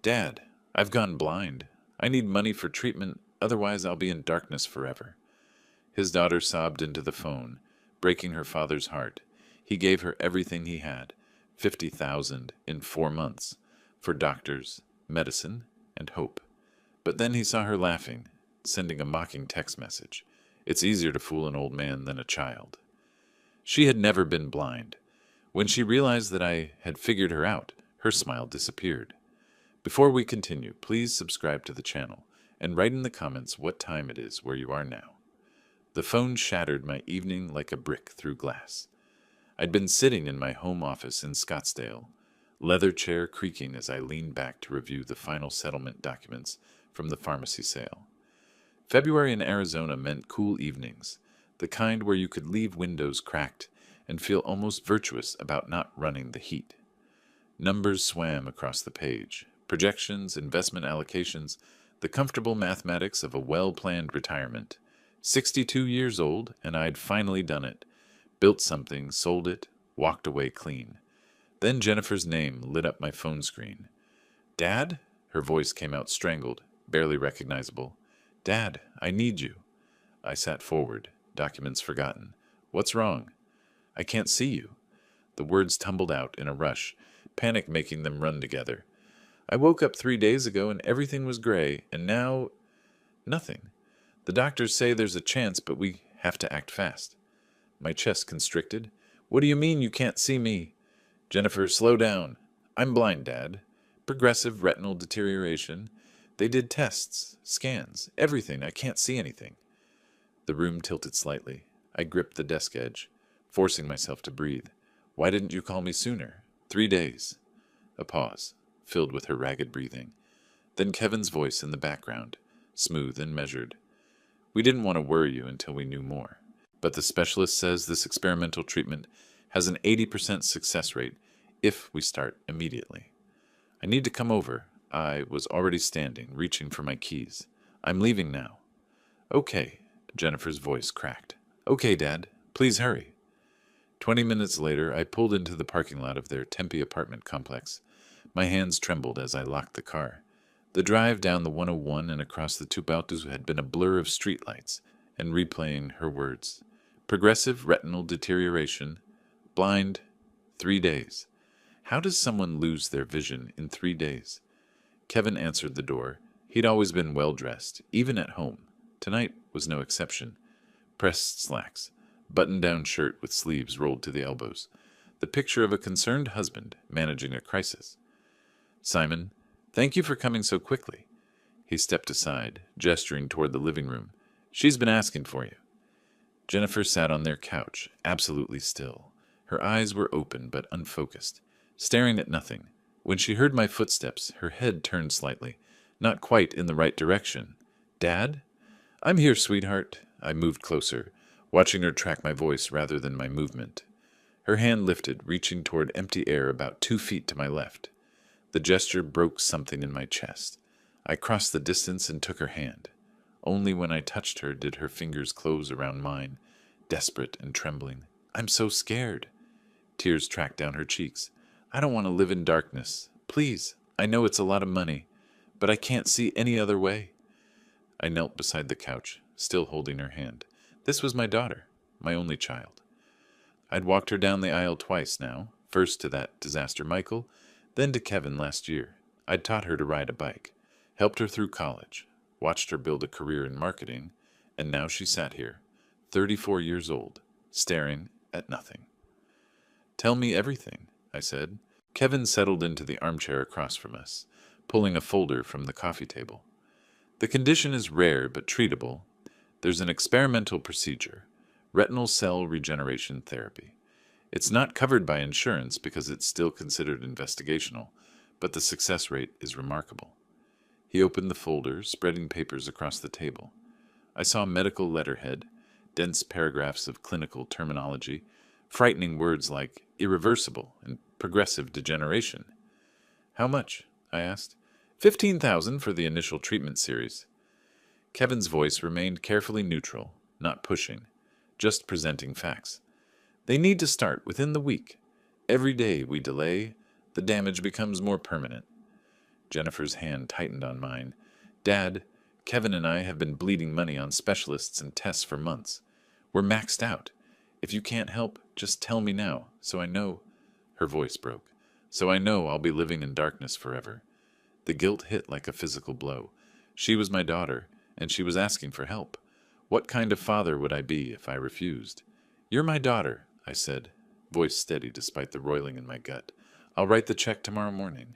Dad, I've gone blind. I need money for treatment, otherwise I'll be in darkness forever. His daughter sobbed into the phone, breaking her father's heart. He gave her everything he had, 50,000 in 4 months, for doctors, medicine, and hope. But then he saw her laughing, sending a mocking text message. It's easier to fool an old man than a child. She had never been blind. When she realized that I had figured her out, her smile disappeared. Before we continue, please subscribe to the channel and write in the comments what time it is where you are now. The phone shattered my evening like a brick through glass. I'd been sitting in my home office in Scottsdale, leather chair creaking as I leaned back to review the final settlement documents from the pharmacy sale. February in Arizona meant cool evenings, the kind where you could leave windows cracked and feel almost virtuous about not running the heat. Numbers swam across the page, projections, investment allocations, the comfortable mathematics of a well-planned retirement. 62 years old, and I'd finally done it. Built something, sold it, walked away clean. Then Jennifer's name lit up my phone screen. Dad? Her voice came out strangled, barely recognizable. Dad, I need you. I sat forward, documents forgotten. What's wrong? I can't see you. The words tumbled out in a rush, panic making them run together. I woke up 3 days ago and everything was gray, and now... nothing. The doctors say there's a chance, but we have to act fast. My chest constricted. What do you mean you can't see me? Jennifer, slow down. I'm blind, Dad. Progressive retinal deterioration. They did tests, scans, everything. I can't see anything. The room tilted slightly. I gripped the desk edge, forcing myself to breathe. Why didn't you call me sooner? 3 days. A pause, filled with her ragged breathing. Then Kevin's voice in the background, smooth and measured. We didn't want to worry you until we knew more. But the specialist says this experimental treatment has an 80% success rate if we start immediately. I need to come over. I was already standing, reaching for my keys. I'm leaving now. Okay, Jennifer's voice cracked. Okay, Dad, please hurry. 20 minutes later, I pulled into the parking lot of their Tempe apartment complex. My hands trembled as I locked the car. The drive down the 101 and across the Tubaltus had been a blur of streetlights, and replaying her words. Progressive retinal deterioration. Blind. 3 days. How does someone lose their vision in 3 days? Kevin answered the door. He'd always been well-dressed, even at home. Tonight was no exception. Pressed slacks, button-down shirt with sleeves rolled to the elbows. The picture of a concerned husband managing a crisis. Simon, thank you for coming so quickly. He stepped aside, gesturing toward the living room. She's been asking for you. Jennifer sat on their couch, absolutely still. Her eyes were open but unfocused, staring at nothing. When she heard my footsteps, her head turned slightly, not quite in the right direction. Dad? I'm here, sweetheart. I moved closer, watching her track my voice rather than my movement. Her hand lifted, reaching toward empty air about 2 feet to my left. The gesture broke something in my chest. I crossed the distance and took her hand. Only when I touched her did her fingers close around mine, desperate and trembling. I'm so scared. Tears tracked down her cheeks. I don't want to live in darkness. Please, I know it's a lot of money, but I can't see any other way. I knelt beside the couch, still holding her hand. This was my daughter, my only child. I'd walked her down the aisle twice now, first to that disaster Michael, then to Kevin last year. I'd taught her to ride a bike, helped her through college, watched her build a career in marketing, and now she sat here, 34 years old, staring at nothing. Tell me everything, I said. Kevin settled into the armchair across from us, pulling a folder from the coffee table. The condition is rare but treatable. There's an experimental procedure, retinal cell regeneration therapy. It's not covered by insurance because it's still considered investigational, but the success rate is remarkable. He opened the folder, spreading papers across the table. I saw medical letterhead, dense paragraphs of clinical terminology, frightening words like irreversible and progressive degeneration. How much? I asked. 15,000 for the initial treatment series. Kevin's voice remained carefully neutral, not pushing, just presenting facts. They need to start within the week. Every day we delay, the damage becomes more permanent. Jennifer's hand tightened on mine. Dad, Kevin and I have been bleeding money on specialists and tests for months. We're maxed out. If you can't help, just tell me now, so I know. Her voice broke. So I know I'll be living in darkness forever. The guilt hit like a physical blow. She was my daughter, and she was asking for help. What kind of father would I be if I refused? You're my daughter, I said, voice steady despite the roiling in my gut. I'll write the check tomorrow morning.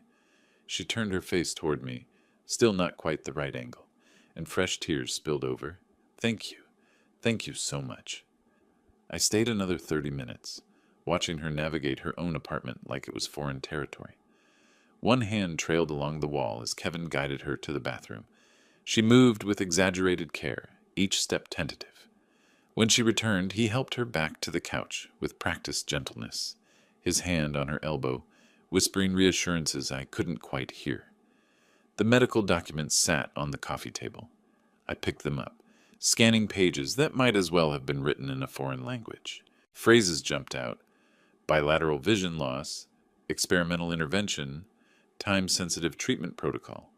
She turned her face toward me, still not quite the right angle, and fresh tears spilled over. Thank you. Thank you so much. I stayed another 30 minutes, watching her navigate her own apartment like it was foreign territory. One hand trailed along the wall as Kevin guided her to the bathroom. She moved with exaggerated care, each step tentative. When she returned, he helped her back to the couch with practiced gentleness, his hand on her elbow, whispering reassurances I couldn't quite hear. The medical documents sat on the coffee table. I picked them up, scanning pages that might as well have been written in a foreign language. Phrases jumped out: bilateral vision loss, experimental intervention, time-sensitive treatment protocol.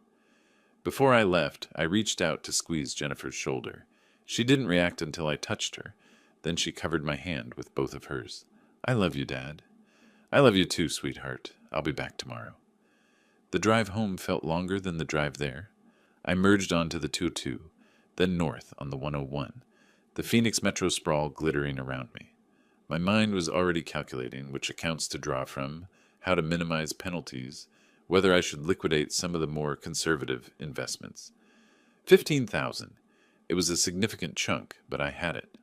Before I left, I reached out to squeeze Jennifer's shoulder. She didn't react until I touched her. Then she covered my hand with both of hers. I love you, Dad. I love you too, sweetheart. I'll be back tomorrow. The drive home felt longer than the drive there. I merged onto the 202, then north on the 101, the Phoenix metro sprawl glittering around me. My mind was already calculating which accounts to draw from, how to minimize penalties, whether I should liquidate some of the more conservative investments. 15,000. It was a significant chunk, but I had it.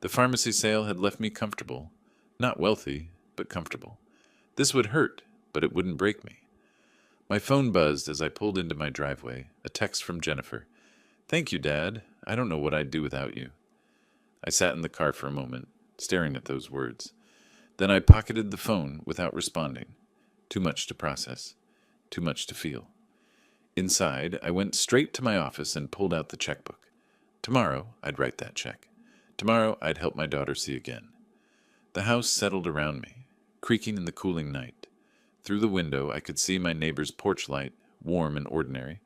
The pharmacy sale had left me comfortable. Not wealthy, but comfortable. This would hurt, but it wouldn't break me. My phone buzzed as I pulled into my driveway, a text from Jennifer. Thank you, Dad. I don't know what I'd do without you. I sat in the car for a moment, staring at those words. Then I pocketed the phone without responding. Too much to process. Too much to feel. Inside, I went straight to my office and pulled out the checkbook. Tomorrow, I'd write that check. Tomorrow, I'd help my daughter see again. The house settled around me, creaking in the cooling night. Through the window, I could see my neighbor's porch light, warm and ordinary.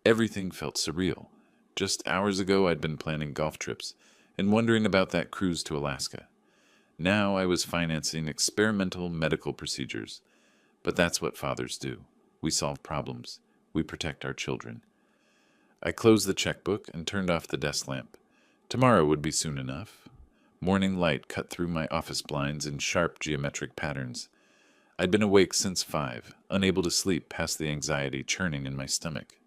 Everything felt surreal. Just hours ago, I'd been planning golf trips and wondering about that cruise to Alaska. Now I was financing experimental medical procedures. But that's what fathers do. We solve problems. We protect our children. I closed the checkbook and turned off the desk lamp. Tomorrow would be soon enough. Morning light cut through my office blinds in sharp geometric patterns. I'd been awake since 5, unable to sleep past the anxiety churning in my stomach.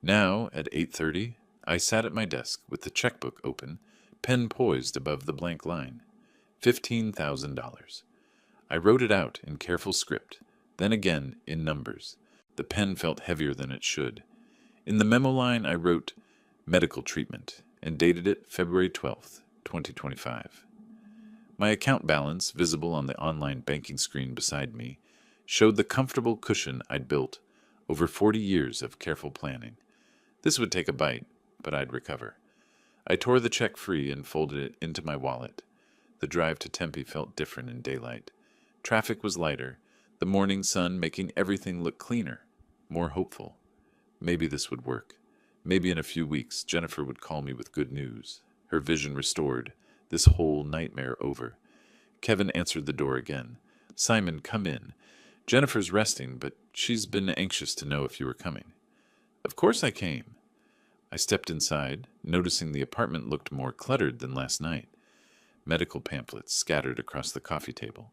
Now, at 8:30, I sat at my desk with the checkbook open, pen poised above the blank line. $15,000. I wrote it out in careful script, then again in numbers. The pen felt heavier than it should. In the memo line, I wrote medical treatment and dated it February 12th, 2025. My account balance, visible on the online banking screen beside me, showed the comfortable cushion I'd built over 40 years of careful planning. This would take a bite, but I'd recover. I tore the check free and folded it into my wallet. The drive to Tempe felt different in daylight. Traffic was lighter, the morning sun making everything look cleaner, more hopeful. Maybe this would work. Maybe in a few weeks Jennifer would call me with good news. Her vision restored, this whole nightmare over. Kevin answered the door again. Simon, come in. Jennifer's resting, but she's been anxious to know if you were coming. Of course I came. I stepped inside, noticing the apartment looked more cluttered than last night. Medical pamphlets scattered across the coffee table,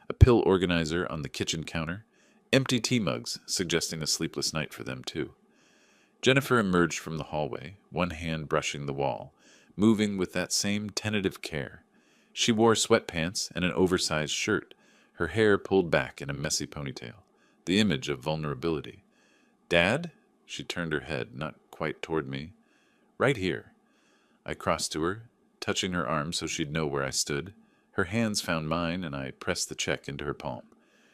a pill organizer on the kitchen counter, empty tea mugs suggesting a sleepless night for them too. Jennifer emerged from the hallway, one hand brushing the wall, moving with that same tentative care. She wore sweatpants and an oversized shirt, her hair pulled back in a messy ponytail, the image of vulnerability. Dad? She turned her head, not quite toward me. Right here. I crossed to her, touching her arm so she'd know where I stood. Her hands found mine, and I pressed the check into her palm.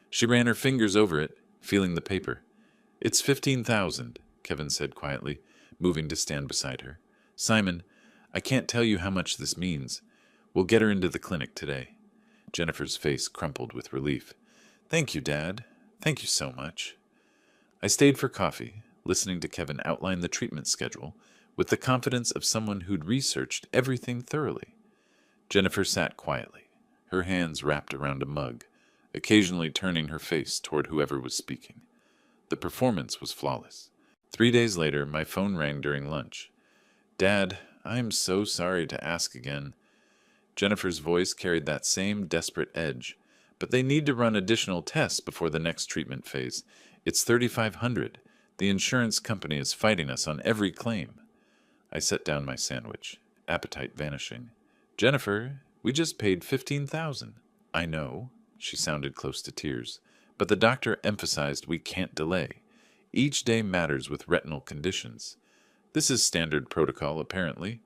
She ran her fingers over it, feeling the paper. It's 15,000, Kevin said quietly, moving to stand beside her. Simon, I can't tell you how much this means. We'll get her into the clinic today. Jennifer's face crumpled with relief. Thank you, Dad. Thank you so much. I stayed for coffee, listening to Kevin outline the treatment schedule with the confidence of someone who'd researched everything thoroughly. Jennifer sat quietly, her hands wrapped around a mug, occasionally turning her face toward whoever was speaking. The performance was flawless. 3 days later, my phone rang during lunch. "Dad, I'm so sorry to ask again." Jennifer's voice carried that same desperate edge. "But they need to run additional tests before the next treatment phase. It's $3,500. The insurance company is fighting us on every claim." I set down my sandwich, appetite vanishing. "Jennifer, we just paid $15,000. "I know." She sounded close to tears. "But the doctor emphasized we can't delay. Each day matters with retinal conditions. This is standard protocol, apparently.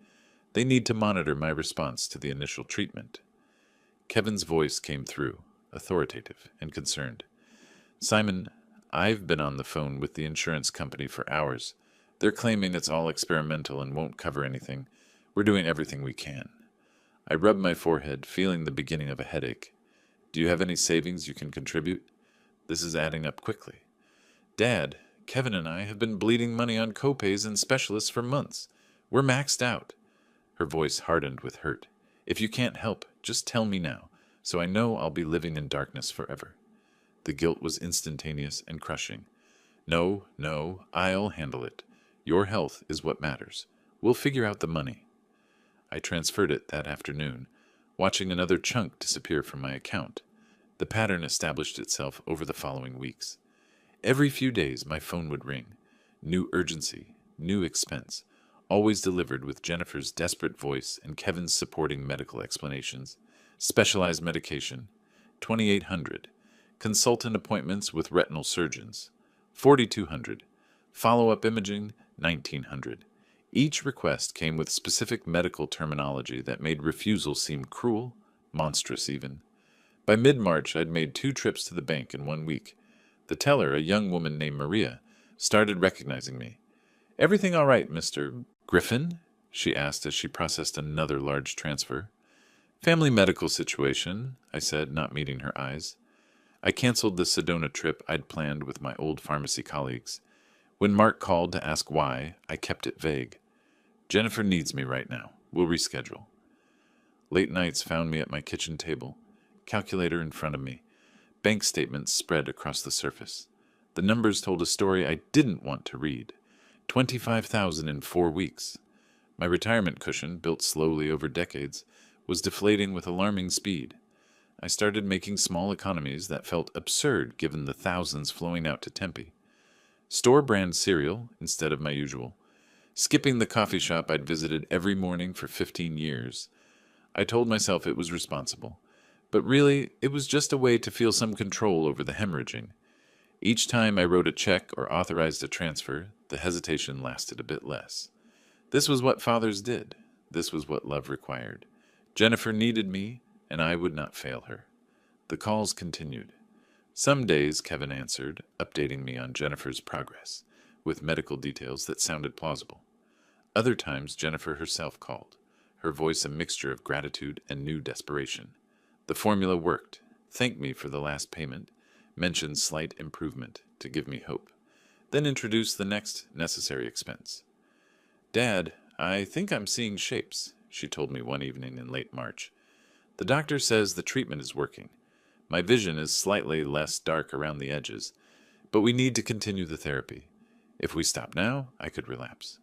They need to monitor my response to the initial treatment." Kevin's voice came through, authoritative and concerned. "Simon, I've been on the phone with the insurance company for hours. They're claiming it's all experimental and won't cover anything. We're doing everything we can." I rubbed my forehead, feeling the beginning of a headache. "Do you have any savings you can contribute? This is adding up quickly." "Dad, Kevin and I have been bleeding money on copays and specialists for months. We're maxed out." Her voice hardened with hurt. "If you can't help, just tell me now, so I know I'll be living in darkness forever." The guilt was instantaneous and crushing. "No, no, I'll handle it. Your health is what matters. We'll figure out the money." I transferred it that afternoon, watching another chunk disappear from my account. The pattern established itself over the following weeks. Every few days my phone would ring. New urgency, new expense, always delivered with Jennifer's desperate voice and Kevin's supporting medical explanations. Specialized medication, $2,800. Consultant appointments with retinal surgeons, $4,200. Follow-up imaging, $1,900. Each request came with specific medical terminology that made refusal seem cruel, monstrous even. By mid-March, I'd made 2 trips to the bank in 1 week. The teller, a young woman named Maria, started recognizing me. "Everything all right, Mr. Griffin?" she asked as she processed another large transfer. "Family medical situation," I said, not meeting her eyes. I canceled the Sedona trip I'd planned with my old pharmacy colleagues. When Mark called to ask why, I kept it vague. "Jennifer needs me right now. We'll reschedule." Late nights found me at my kitchen table, calculator in front of me, bank statements spread across the surface. The numbers told a story I didn't want to read. 25,000 in 4 weeks. My retirement cushion, built slowly over decades, was deflating with alarming speed. I started making small economies that felt absurd given the thousands flowing out to Tempe. Store-brand cereal instead of my usual. Skipping the coffee shop I'd visited every morning for 15 years. I told myself it was responsible, but really it was just a way to feel some control over the hemorrhaging. Each time I wrote a check or authorized a transfer, the hesitation lasted a bit less. This was what fathers did. This was what love required. Jennifer needed me, and I would not fail her. The calls continued. Some days Kevin answered, updating me on Jennifer's progress, with medical details that sounded plausible. Other times Jennifer herself called, her voice a mixture of gratitude and new desperation. The formula worked. Thanked me for the last payment, mentioned slight improvement to give me hope, then introduced the next necessary expense. "Dad, I think I'm seeing shapes," she told me one evening in late March. "The doctor says the treatment is working. My vision is slightly less dark around the edges, but we need to continue the therapy. If we stop now, I could relapse."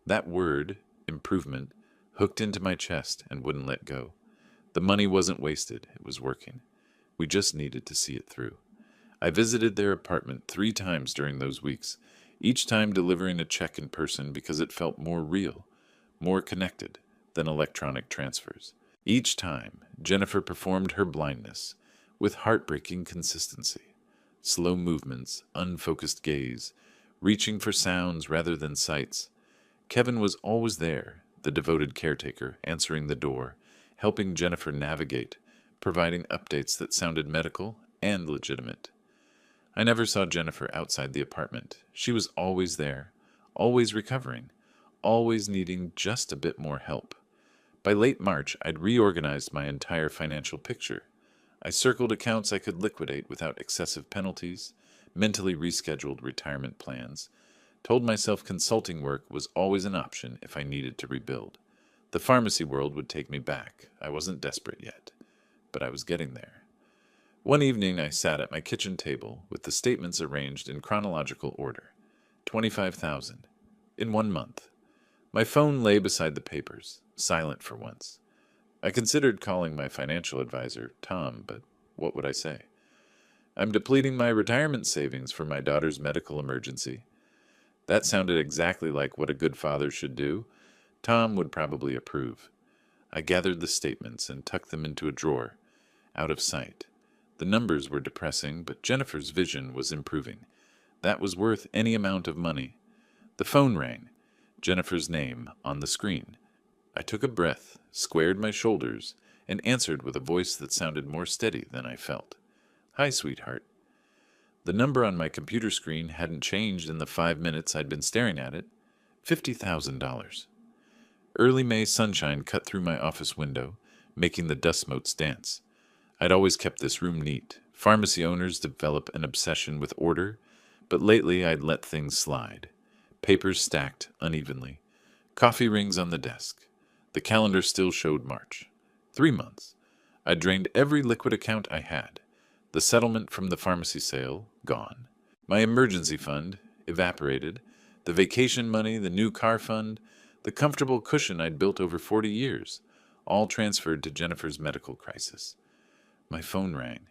That word, improvement, hooked into my chest and wouldn't let go. The money wasn't wasted, it was working. We just needed to see it through. I visited their apartment 3 times during those weeks, each time delivering a check in person because it felt more real, more connected than electronic transfers. Each time, Jennifer performed her blindness with heartbreaking consistency. Slow movements, unfocused gaze, reaching for sounds rather than sights. Kevin was always there, the devoted caretaker, answering the door, helping Jennifer navigate, providing updates that sounded medical and legitimate. I never saw Jennifer outside the apartment. She was always there, always recovering, always needing just a bit more help. By late March, I'd reorganized my entire financial picture. I circled accounts I could liquidate without excessive penalties, mentally rescheduled retirement plans, Told myself consulting work was always an option if I needed to rebuild. The pharmacy world would take me back. I wasn't desperate yet, but I was getting there. One evening I sat at my kitchen table with the statements arranged in chronological order. 25,000. In 1 month. My phone lay beside the papers, silent for once. I considered calling my financial advisor, Tom, but what would I say? I'm depleting my retirement savings for my daughter's medical emergency. That sounded exactly like what a good father should do. Tom would probably approve. I gathered the statements and tucked them into a drawer, out of sight. The numbers were depressing, but Jennifer's vision was improving. That was worth any amount of money. The phone rang. Jennifer's name on the screen. I took a breath, squared my shoulders, and answered with a voice that sounded more steady than I felt. Hi, sweetheart. The number on my computer screen hadn't changed in the 5 minutes I'd been staring at it. $50,000. Early May sunshine cut through my office window, making the dust motes dance. I'd always kept this room neat. Pharmacy owners develop an obsession with order, but lately I'd let things slide. Papers stacked unevenly. Coffee rings on the desk. The calendar still showed March. 3 months. I'd drained every liquid account I had. The settlement from the pharmacy sale, gone. My emergency fund, evaporated. The vacation money, the new car fund, the comfortable cushion I'd built over 40 years, all transferred to Jennifer's medical crisis. My phone rang.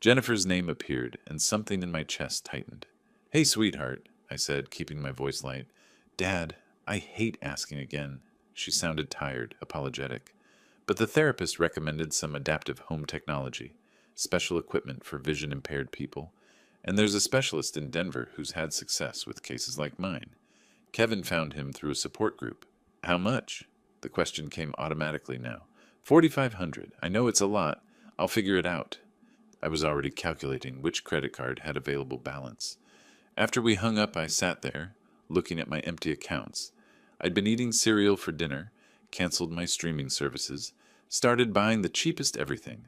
Jennifer's name appeared, and something in my chest tightened. Hey, sweetheart, I said, keeping my voice light. Dad, I hate asking again. She sounded tired, apologetic. But the therapist recommended some adaptive home technology, special equipment for vision-impaired people, and there's a specialist in Denver who's had success with cases like mine. Kevin found him through a support group. How much? The question came automatically now. $4,500. I know it's a lot. I'll figure it out. I was already calculating which credit card had available balance. After we hung up, I sat there, looking at my empty accounts. I'd been eating cereal for dinner, canceled my streaming services, started buying the cheapest everything.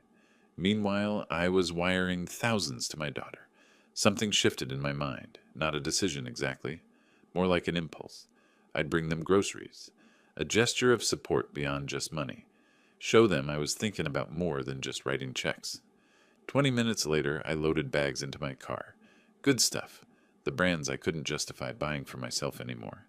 Meanwhile, I was wiring thousands to my daughter. Something shifted in my mind, not a decision exactly, more like an impulse. I'd bring them groceries, a gesture of support beyond just money. Show them I was thinking about more than just writing checks. 20 minutes later, I loaded bags into my car. Good stuff, the brands I couldn't justify buying for myself anymore.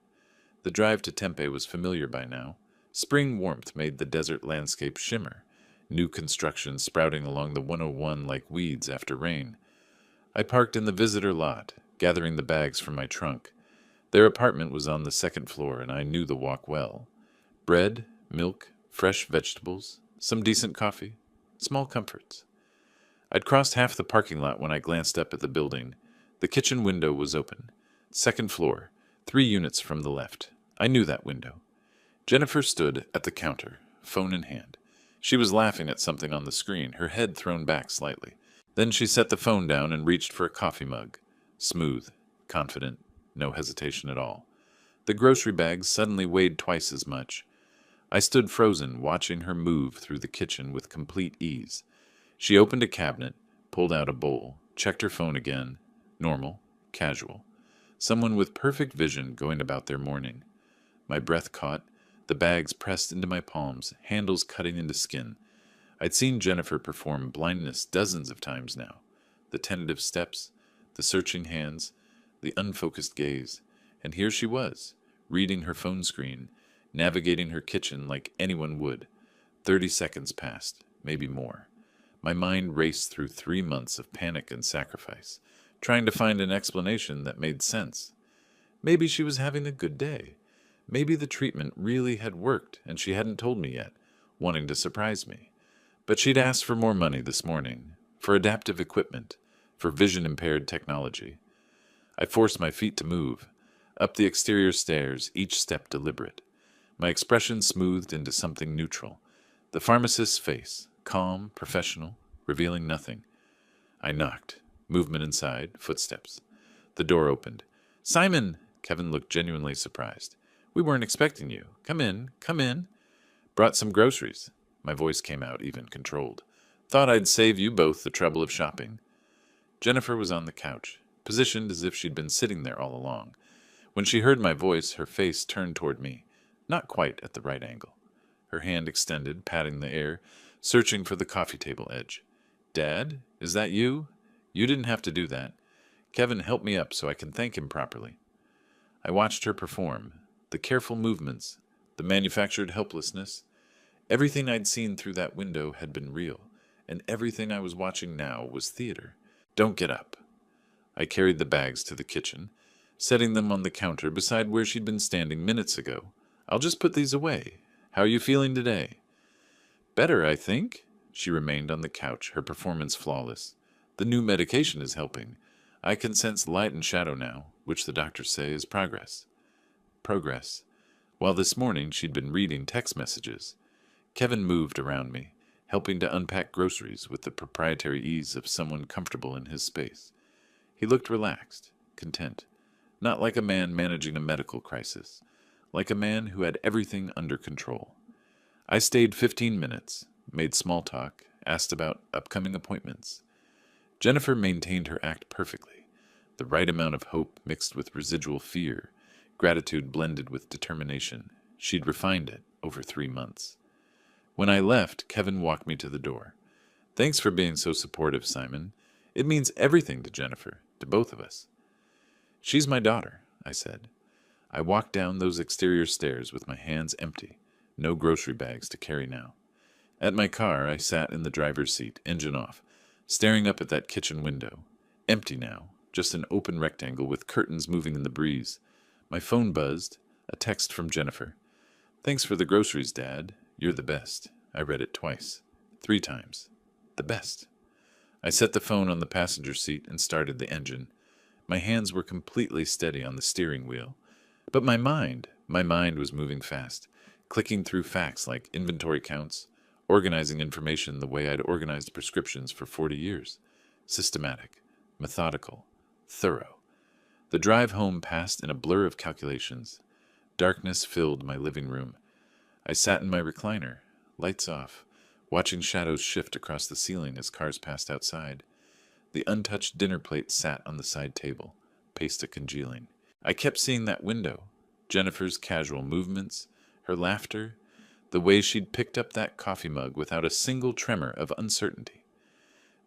The drive to Tempe was familiar by now. Spring warmth made the desert landscape shimmer, new construction sprouting along the 101 like weeds after rain. I parked in the visitor lot, gathering the bags from my trunk. Their apartment was on the second floor, and I knew the walk well. Bread, milk, fresh vegetables, some decent coffee, small comforts. I'd crossed half the parking lot when I glanced up at the building. The kitchen window was open. Second floor, 3 units from the left. I knew that window. Jennifer stood at the counter, phone in hand. She was laughing at something on the screen, her head thrown back slightly. Then she set the phone down and reached for a coffee mug. Smooth, confident, no hesitation at all. The grocery bags suddenly weighed twice as much. I stood frozen, watching her move through the kitchen with complete ease. She opened a cabinet, pulled out a bowl, checked her phone again. Normal, casual. Someone with perfect vision going about their morning. My breath caught, the bags pressed into my palms, handles cutting into skin. I'd seen Jennifer perform blindness dozens of times now. The tentative steps, the searching hands, the unfocused gaze. And here she was, reading her phone screen, navigating her kitchen like anyone would. 30 seconds passed, maybe more. My mind raced through 3 months of panic and sacrifice, trying to find an explanation that made sense. Maybe she was having a good day. Maybe the treatment really had worked and she hadn't told me yet, wanting to surprise me. But she'd asked for more money this morning, for adaptive equipment, for vision-impaired technology. I forced my feet to move, up the exterior stairs, each step deliberate. My expression smoothed into something neutral. The pharmacist's face, calm, professional, revealing nothing. I knocked. Movement inside, footsteps. The door opened. "Simon!" Kevin looked genuinely surprised. "We weren't expecting you. Come in, come in." "Brought some groceries." My voice came out, even controlled. "Thought I'd save you both the trouble of shopping." Jennifer was on the couch, positioned as if she'd been sitting there all along. When she heard my voice, her face turned toward me, not quite at the right angle. Her hand extended, patting the air, searching for the coffee table edge. "Dad, is that you? You didn't have to do that. Kevin, help me up so I can thank him properly." I watched her perform. The careful movements, the manufactured helplessness. Everything I'd seen through that window had been real, and everything I was watching now was theater. "Don't get up." I carried the bags to the kitchen, setting them on the counter beside where she'd been standing minutes ago. "I'll just put these away. How are you feeling today?" "Better, I think." She remained on the couch, her performance flawless. "The new medication is helping. I can sense light and shadow now, which the doctors say is progress." Progress. While this morning she'd been reading text messages. Kevin moved around me, helping to unpack groceries with the proprietary ease of someone comfortable in his space. He looked relaxed, content, not like a man managing a medical crisis, like a man who had everything under control. I stayed 15 minutes, made small talk, asked about upcoming appointments. Jennifer maintained her act perfectly, the right amount of hope mixed with residual fear, gratitude blended with determination. She'd refined it over 3 months. When I left, Kevin walked me to the door. "Thanks for being so supportive, Simon. It means everything to Jennifer, to both of us." "She's my daughter," I said. I walked down those exterior stairs with my hands empty, no grocery bags to carry now. At my car, I sat in the driver's seat, engine off, staring up at that kitchen window. Empty now, just an open rectangle with curtains moving in the breeze. My phone buzzed, a text from Jennifer. "Thanks for the groceries, Dad. You're the best." I read it twice, 3 times. The best. I set the phone on the passenger seat and started the engine. My hands were completely steady on the steering wheel. But my mind was moving fast, clicking through facts like inventory counts, organizing information the way I'd organized prescriptions for 40 years. Systematic, methodical, thorough. The drive home passed in a blur of calculations. Darkness filled my living room. I sat in my recliner, lights off, watching shadows shift across the ceiling as cars passed outside. The untouched dinner plate sat on the side table, pasta congealing. I kept seeing that window, Jennifer's casual movements, her laughter, the way she'd picked up that coffee mug without a single tremor of uncertainty.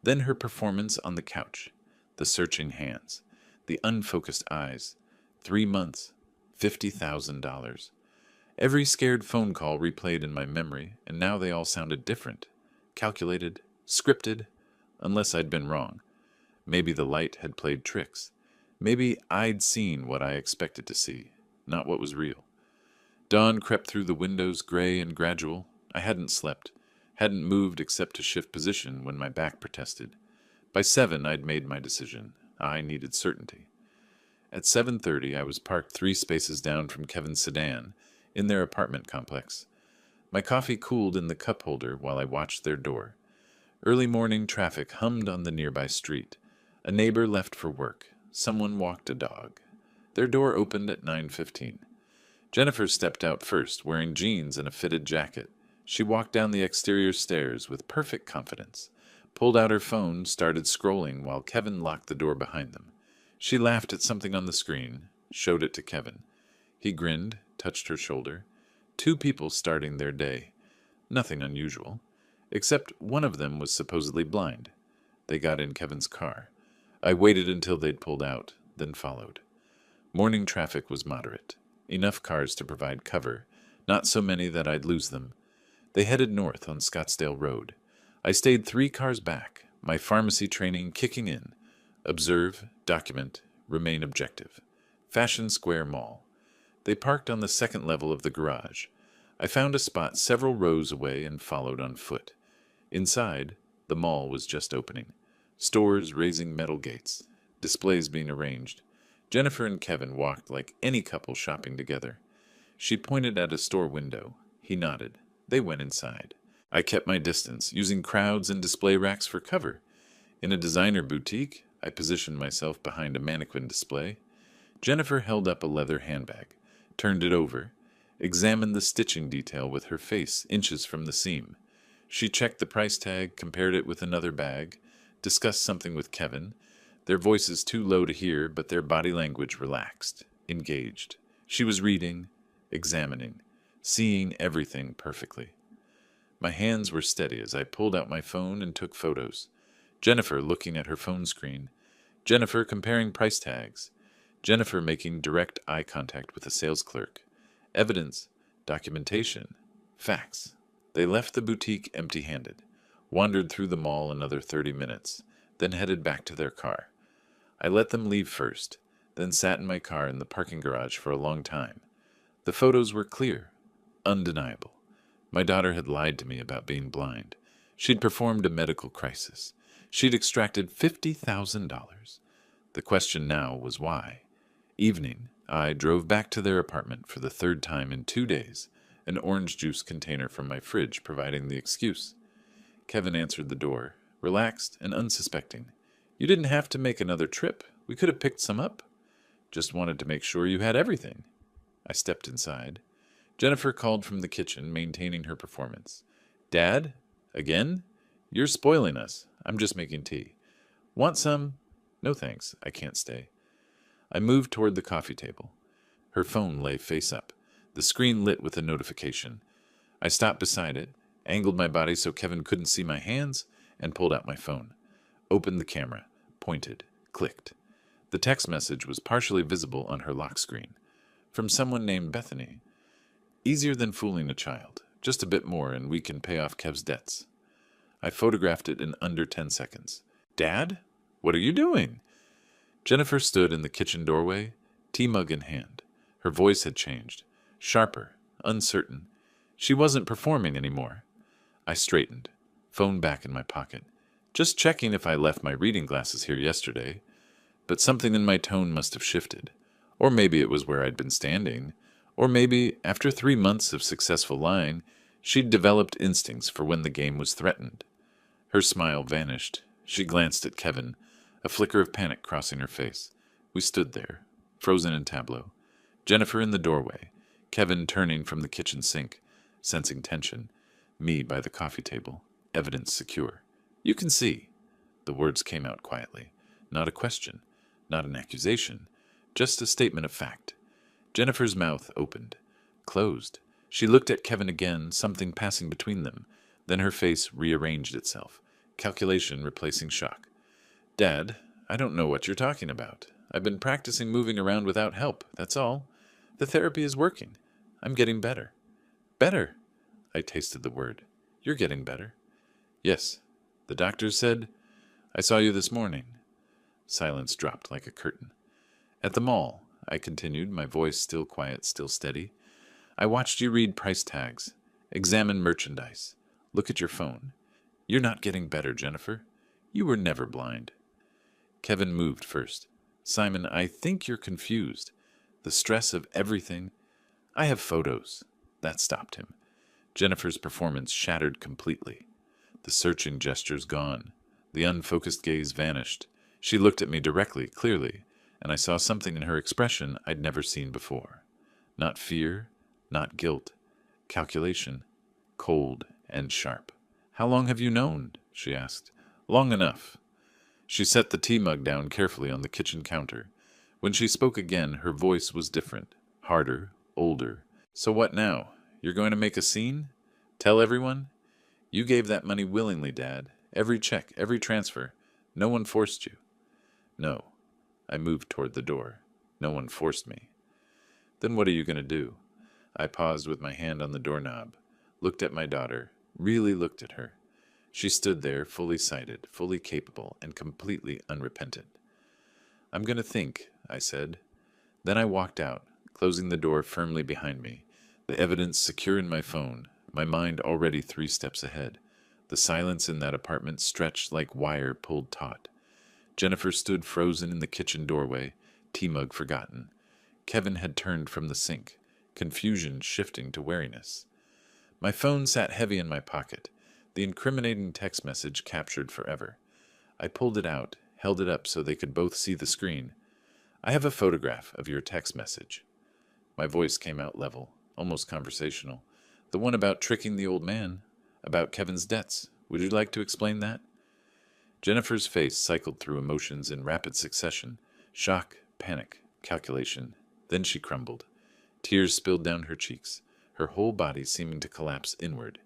Then her performance on the couch, the searching hands, the unfocused eyes. 3 months, $50,000. Every scared phone call replayed in my memory, and now they all sounded different, calculated, scripted, unless I'd been wrong. Maybe the light had played tricks. Maybe I'd seen what I expected to see, not what was real. Dawn crept through the windows, gray and gradual. I hadn't slept, hadn't moved except to shift position when my back protested. By 7, I'd made my decision. I needed certainty. At 7:30, I was parked 3 spaces down from Kevin's sedan, in their apartment complex. My coffee cooled in the cup holder while I watched their door. Early morning traffic hummed on the nearby street. A neighbor left for work. Someone walked a dog. Their door opened at 9:15. Jennifer stepped out first, wearing jeans and a fitted jacket. She walked down the exterior stairs with perfect confidence, pulled out her phone, started scrolling while Kevin locked the door behind them. She laughed at something on the screen, showed it to Kevin. He grinned, touched her shoulder. 2 people starting their day. Nothing unusual, except one of them was supposedly blind. They got in Kevin's car. I waited until they'd pulled out, then followed. Morning traffic was moderate. Enough cars to provide cover, not so many that I'd lose them. They headed north on Scottsdale Road. I stayed 3 cars back, my pharmacy training kicking in. Observe, document, remain objective. Fashion Square Mall. They parked on the 2nd level of the garage. I found a spot several rows away and followed on foot. Inside, the mall was just opening. Stores raising metal gates, displays being arranged. Jennifer and Kevin walked like any couple shopping together. She pointed at a store window. He nodded. They went inside. I kept my distance, using crowds and display racks for cover. In a designer boutique, I positioned myself behind a mannequin display. Jennifer held up a leather handbag, turned it over, examined the stitching detail with her face inches from the seam. She checked the price tag, compared it with another bag, discussed something with Kevin, their voices too low to hear, but their body language relaxed, engaged. She was reading, examining, seeing everything perfectly. My hands were steady as I pulled out my phone and took photos. Jennifer looking at her phone screen. Jennifer comparing price tags. Jennifer making direct eye contact with a sales clerk. Evidence, documentation, facts. They left the boutique empty-handed, wandered through the mall another 30 minutes, then headed back to their car. I let them leave first, then sat in my car in the parking garage for a long time. The photos were clear, undeniable. My daughter had lied to me about being blind. She'd performed a medical crisis. She'd extracted $50,000. The question now was why. Evening, I drove back to their apartment for the third time in 2 days, an orange juice container from my fridge providing the excuse. Kevin answered the door, relaxed and unsuspecting. You didn't have to make another trip. We could have picked some up. Just wanted to make sure you had everything. I stepped inside. Jennifer called from the kitchen, maintaining her performance. Dad? Again? You're spoiling us. I'm just making tea. Want some? No thanks. I can't stay. I moved toward the coffee table. Her phone lay face up, the screen lit with a notification. I stopped beside it, angled my body so Kevin couldn't see my hands, and pulled out my phone. Opened the camera, pointed, clicked. The text message was partially visible on her lock screen. From someone named Bethany. Easier than fooling a child. Just a bit more and we can pay off Kev's debts. I photographed it in under 10 seconds. Dad? What are you doing? Jennifer stood in the kitchen doorway, tea mug in hand. Her voice had changed. Sharper, uncertain. She wasn't performing anymore. I straightened, phone back in my pocket. Just checking if I left my reading glasses here yesterday. But something in my tone must have shifted. Or maybe it was where I'd been standing. Or maybe, after 3 months of successful lying, she'd developed instincts for when the game was threatened. Her smile vanished. She glanced at Kevin, a flicker of panic crossing her face. We stood there, frozen in tableau. Jennifer in the doorway, Kevin turning from the kitchen sink, sensing tension, me by the coffee table, evidence secure. You can see. The words came out quietly. Not a question, not an accusation, just a statement of fact. Jennifer's mouth opened, closed. She looked at Kevin again, something passing between them. Then her face rearranged itself, calculation replacing shock. Dad, I don't know what you're talking about. I've been practicing moving around without help, that's all. The therapy is working. I'm getting better. Better? I tasted the word. You're getting better. Yes. The doctor said, I saw you this morning. Silence dropped like a curtain. At the mall, I continued, my voice still quiet, still steady. I watched you read price tags, examine merchandise, look at your phone. You're not getting better, Jennifer. You were never blind. Kevin moved first. Simon, I think you're confused. The stress of everything. I have photos. That stopped him. Jennifer's performance shattered completely. The searching gestures gone. The unfocused gaze vanished. She looked at me directly, clearly, and I saw something in her expression I'd never seen before. Not fear, not guilt. Calculation. Cold and sharp. How long have you known? She asked. Long enough. She set the tea mug down carefully on the kitchen counter. When she spoke again, her voice was different, harder, older. So what now? You're going to make a scene? Tell everyone? You gave that money willingly, Dad. Every check, every transfer. No one forced you. No. I moved toward the door. No one forced me. Then what are you going to do? I paused with my hand on the doorknob, looked at my daughter, really looked at her. She stood there, fully sighted, fully capable, and completely unrepentant. I'm going to think, I said. Then I walked out, closing the door firmly behind me, the evidence secure in my phone, my mind already 3 steps ahead. The silence in that apartment stretched like wire pulled taut. Jennifer stood frozen in the kitchen doorway, tea mug forgotten. Kevin had turned from the sink, confusion shifting to wariness. My phone sat heavy in my pocket, the incriminating text message captured forever. I pulled it out, held it up so they could both see the screen. I have a photograph of your text message. My voice came out level, almost conversational. The one about tricking the old man, about Kevin's debts. Would you like to explain that? Jennifer's face cycled through emotions in rapid succession. Shock, panic, calculation, Then she crumbled. Tears spilled down her cheeks, her whole body seeming to collapse inward.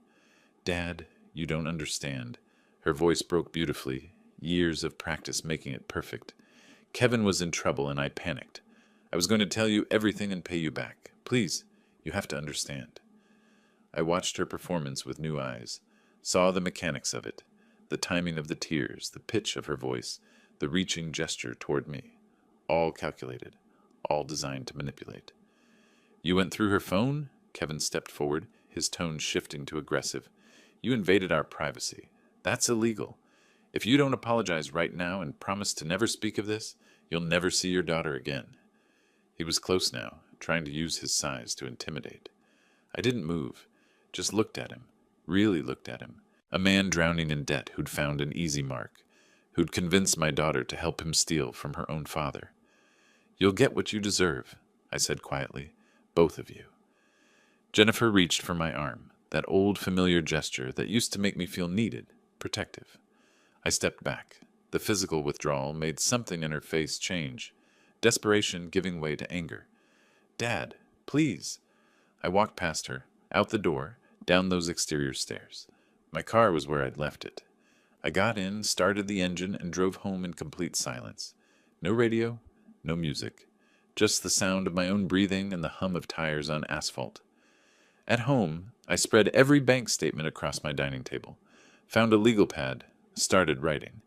"Dad, you don't understand." Her voice broke beautifully, years of practice making it perfect. "Kevin was in trouble and I panicked. I was going to tell you everything and pay you back. Please, you have to understand." I watched her performance with new eyes, saw the mechanics of it, the timing of the tears, the pitch of her voice, the reaching gesture toward me. All calculated, all designed to manipulate. "You went through her phone?" Kevin stepped forward, his tone shifting to aggressive. "You invaded our privacy. That's illegal. If you don't apologize right now and promise to never speak of this, you'll never see your daughter again." He was close now, trying to use his size to intimidate. I didn't move, just looked at him, really looked at him. A man drowning in debt who'd found an easy mark, who'd convinced my daughter to help him steal from her own father. "You'll get what you deserve," I said quietly, "both of you." Jennifer reached for my arm, that old familiar gesture that used to make me feel needed, protective. I stepped back. The physical withdrawal made something in her face change, desperation giving way to anger. "Dad, please." I walked past her, out the door, down those exterior stairs. My car was where I'd left it. I got in, started the engine, and drove home in complete silence. No radio, no music, just the sound of my own breathing and the hum of tires on asphalt. At home, I spread every bank statement across my dining table, found a legal pad, started writing.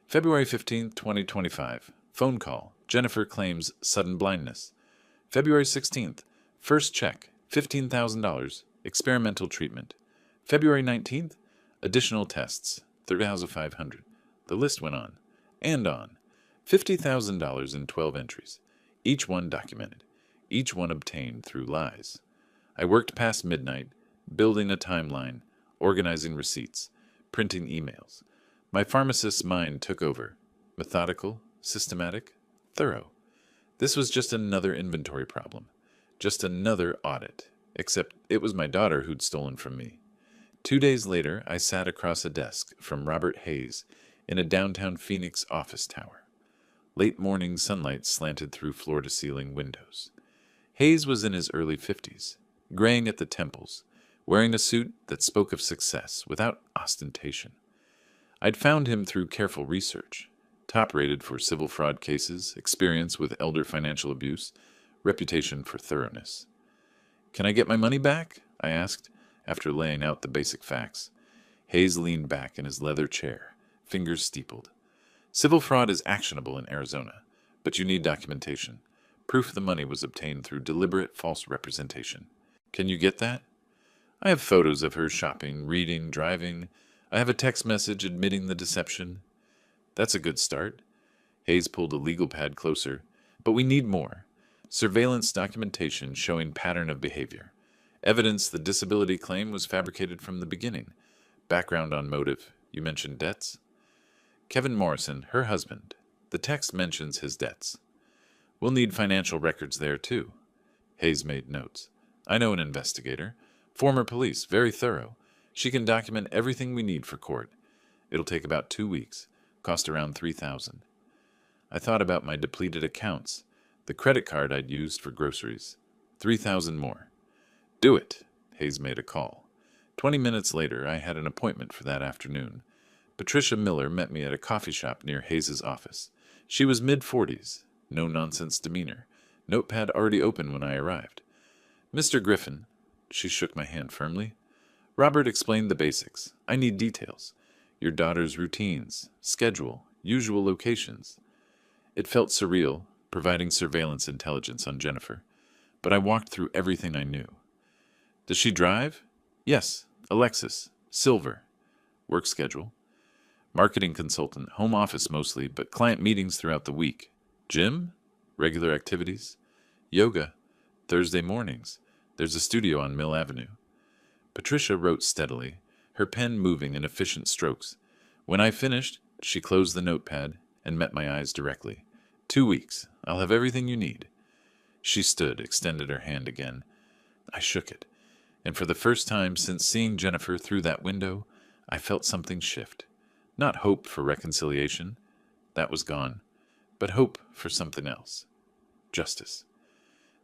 February 15th, 2025. Phone call. Jennifer claims sudden blindness. February 16th. First check, $15,000, experimental treatment. February 19th. Additional tests, $3,500. The list went on, and on. $50,000 in 12 entries, each one documented, each one obtained through lies. I worked past midnight, building a timeline, organizing receipts, printing emails. My pharmacist's mind took over, methodical, systematic, thorough. This was just another inventory problem, just another audit, except it was my daughter who'd stolen from me. 2 days later, I sat across a desk from Robert Hayes in a downtown Phoenix office tower. Late morning sunlight slanted through floor-to-ceiling windows. Hayes was in his early 50s, graying at the temples, wearing a suit that spoke of success without ostentation. I'd found him through careful research, top-rated for civil fraud cases, experience with elder financial abuse, reputation for thoroughness. "Can I get my money back?" I asked, after laying out the basic facts. Hayes leaned back in his leather chair, fingers steepled. "Civil fraud is actionable in Arizona, but you need documentation. Proof the money was obtained through deliberate false representation. Can you get that?" "I have photos of her shopping, reading, driving. I have a text message admitting the deception." "That's a good start." Hayes pulled a legal pad closer. "But we need more. Surveillance documentation showing pattern of behavior. Evidence the disability claim was fabricated from the beginning. Background on motive. You mentioned debts?" "Kevin Morrison, her husband. The text mentions his debts." "We'll need financial records there, too." Hayes made notes. "I know an investigator. Former police, very thorough. She can document everything we need for court. It'll take about 2 weeks. Cost around $3,000. I thought about my depleted accounts, the credit card I'd used for groceries. 3,000 more. "Do it." Hayes made a call. 20 minutes later, I had an appointment for that afternoon. Patricia Miller met me at a coffee shop near Hayes' office. She was mid-40s, no-nonsense demeanor, notepad already open when I arrived. "Mr. Griffin," she shook my hand firmly. "Robert explained the basics. I need details. Your daughter's routines, schedule, usual locations." It felt surreal, providing surveillance intelligence on Jennifer, but I walked through everything I knew. "Does she drive?" "Yes, a Lexus, silver." "Work schedule?" "Marketing consultant, home office mostly, but client meetings throughout the week." "Gym?" "Regular activities?" "Yoga. Thursday mornings. There's a studio on Mill Avenue." Patricia wrote steadily, her pen moving in efficient strokes. When I finished, she closed the notepad and met my eyes directly. 2 weeks. I'll have everything you need." She stood, extended her hand again. I shook it, and for the first time since seeing Jennifer through that window, I felt something shift. Not hope for reconciliation. That was gone. But hope for something else. Justice.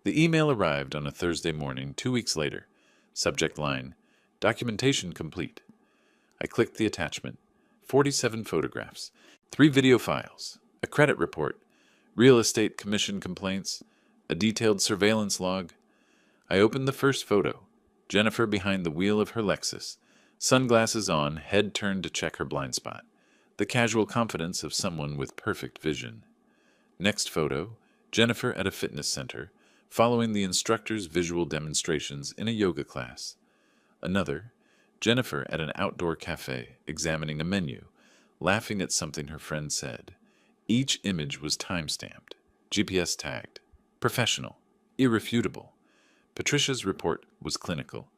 The email arrived on a Thursday morning 2 weeks later. Subject line, documentation complete. I clicked the attachment. 47 photographs, 3 video files, a credit report, real estate commission complaints, a detailed surveillance log. I opened the first photo. Jennifer behind the wheel of her Lexus, sunglasses on, head turned to check her blind spot. The casual confidence of someone with perfect vision. Next photo, Jennifer at a fitness center, following the instructor's visual demonstrations in a yoga class. Another, Jennifer at an outdoor cafe, examining a menu, laughing at something her friend said. Each image was time-stamped, GPS tagged, professional, irrefutable. Patricia's report was clinical.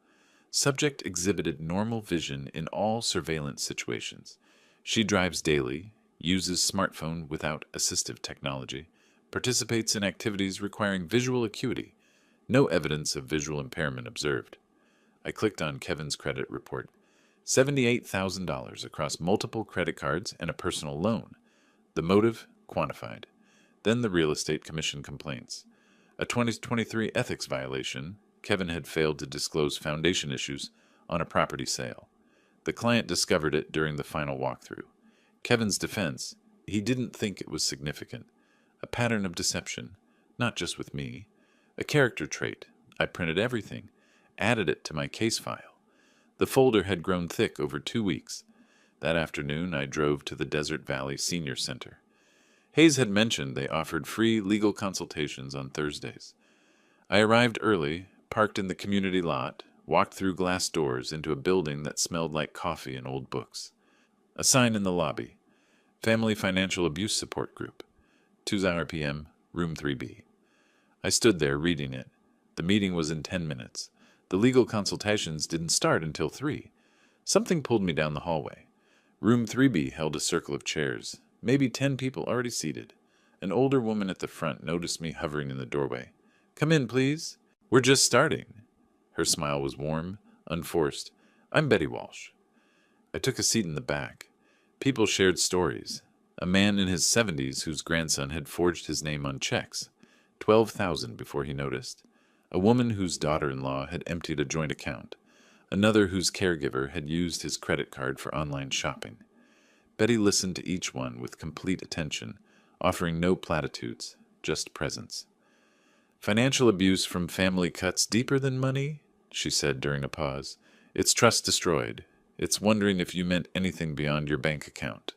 Subject exhibited normal vision in all surveillance situations. She drives daily, uses smartphone without assistive technology, participates in activities requiring visual acuity. No evidence of visual impairment observed. I clicked on Kevin's credit report. $78,000 across multiple credit cards and a personal loan. The motive quantified. Then the real estate commission complaints. A 2023 ethics violation. Kevin had failed to disclose foundation issues on a property sale. The client discovered it during the final walkthrough. Kevin's defense, he didn't think it was significant. A pattern of deception, not just with me. A character trait. I printed everything, added it to my case file. The folder had grown thick over 2 weeks. That afternoon, I drove to the Desert Valley Senior Center. Hayes had mentioned they offered free legal consultations on Thursdays. I arrived early, parked in the community lot, walked through glass doors into a building that smelled like coffee and old books. A sign in the lobby. Family Financial Abuse Support Group. 2 p.m., room 3B. I stood there reading it. The meeting was in 10 minutes. The legal consultations didn't start until 3. Something pulled me down the hallway. Room 3B held a circle of chairs, maybe 10 people already seated. An older woman at the front noticed me hovering in the doorway. "Come in, please. We're just starting." Her smile was warm, unforced. "I'm Betty Walsh." I took a seat in the back. People shared stories. A man in his 70s whose grandson had forged his name on checks, $12,000 before he noticed. A woman whose daughter-in-law had emptied a joint account. Another whose caregiver had used his credit card for online shopping. Betty listened to each one with complete attention, offering no platitudes, just presence. "Financial abuse from family cuts deeper than money," she said during a pause. "It's trust destroyed. It's wondering if you meant anything beyond your bank account."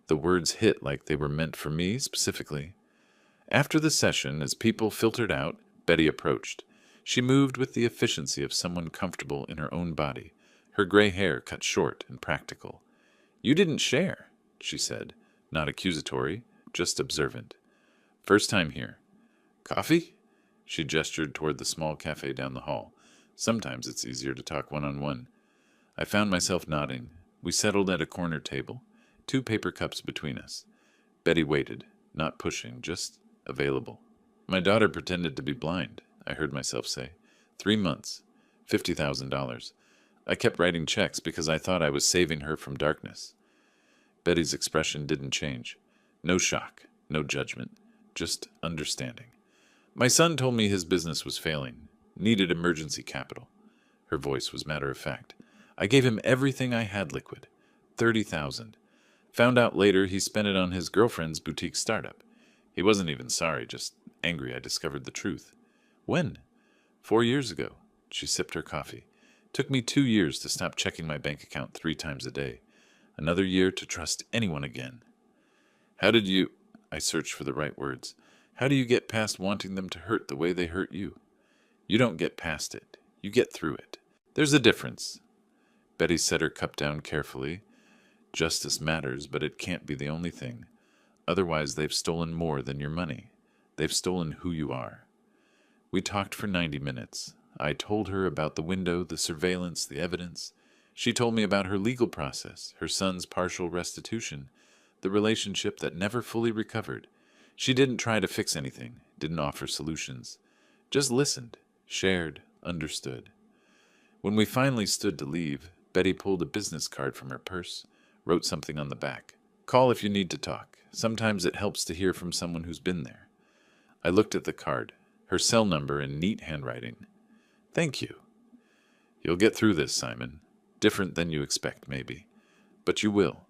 The words hit like they were meant for me specifically. After the session, as people filtered out, Betty approached. She moved with the efficiency of someone comfortable in her own body, her gray hair cut short and practical. "You didn't share," she said, not accusatory, just observant. "First time here. Coffee?" She gestured toward the small cafe down the hall. Sometimes it's easier to talk one-on-one. I found myself nodding. We settled at a corner table, 2 paper cups between us. Betty waited, not pushing, just available. "My daughter pretended to be blind," I heard myself say. 3 months, $50,000. I kept writing checks because I thought I was saving her from darkness. Betty's expression didn't change. No shock, no judgment, just understanding. "My son told me his business was failing, needed emergency capital." Her voice was matter-of-fact. "I gave him everything I had liquid, $30,000. Found out later he spent it on his girlfriend's boutique startup. He wasn't even sorry, just angry I discovered the truth." "When?" 4 years ago." She sipped her coffee. "Took me 2 years to stop checking my bank account 3 times a day. Another year to trust anyone again." "How did you—" I searched for the right words. "How do you get past wanting them to hurt the way they hurt you?" "You don't get past it. You get through it. There's a difference." Betty set her cup down carefully. "Justice matters, but it can't be the only thing. Otherwise, they've stolen more than your money. They've stolen who you are." We talked for 90 minutes. I told her about the window, the surveillance, the evidence. She told me about her legal process, her son's partial restitution, the relationship that never fully recovered. She didn't try to fix anything, didn't offer solutions. Just listened, shared, understood. When we finally stood to leave, Betty pulled a business card from her purse, wrote something on the back. "Call if you need to talk. Sometimes it helps to hear from someone who's been there." I looked at the card. her cell number in neat handwriting. "Thank you. You'll get through this, Simon. Different than you expect, maybe. But you will."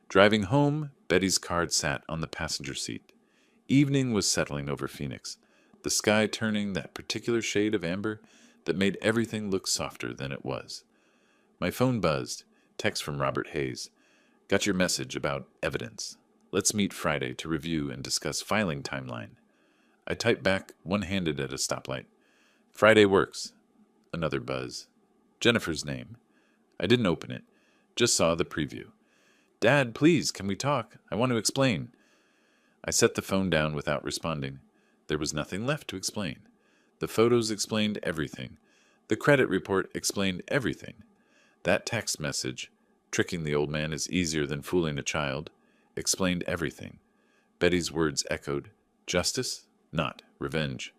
Driving home, Betty's card sat on the passenger seat. Evening was settling over Phoenix, the sky turning that particular shade of amber that made everything look softer than it was. My phone buzzed. Text from Robert Hayes. "Got your message about evidence. Let's meet Friday to review and discuss filing timeline." I typed back, one-handed at a stoplight. "Friday works." Another buzz. Jennifer's name. I didn't open it, just saw the preview. "Dad, please, can we talk? I want to explain." I set the phone down without responding. There was nothing left to explain. The photos explained everything. The credit report explained everything. That text message, "Tricking the old man is easier than fooling a child," explained everything. Betty's words echoed, "Justice, not revenge."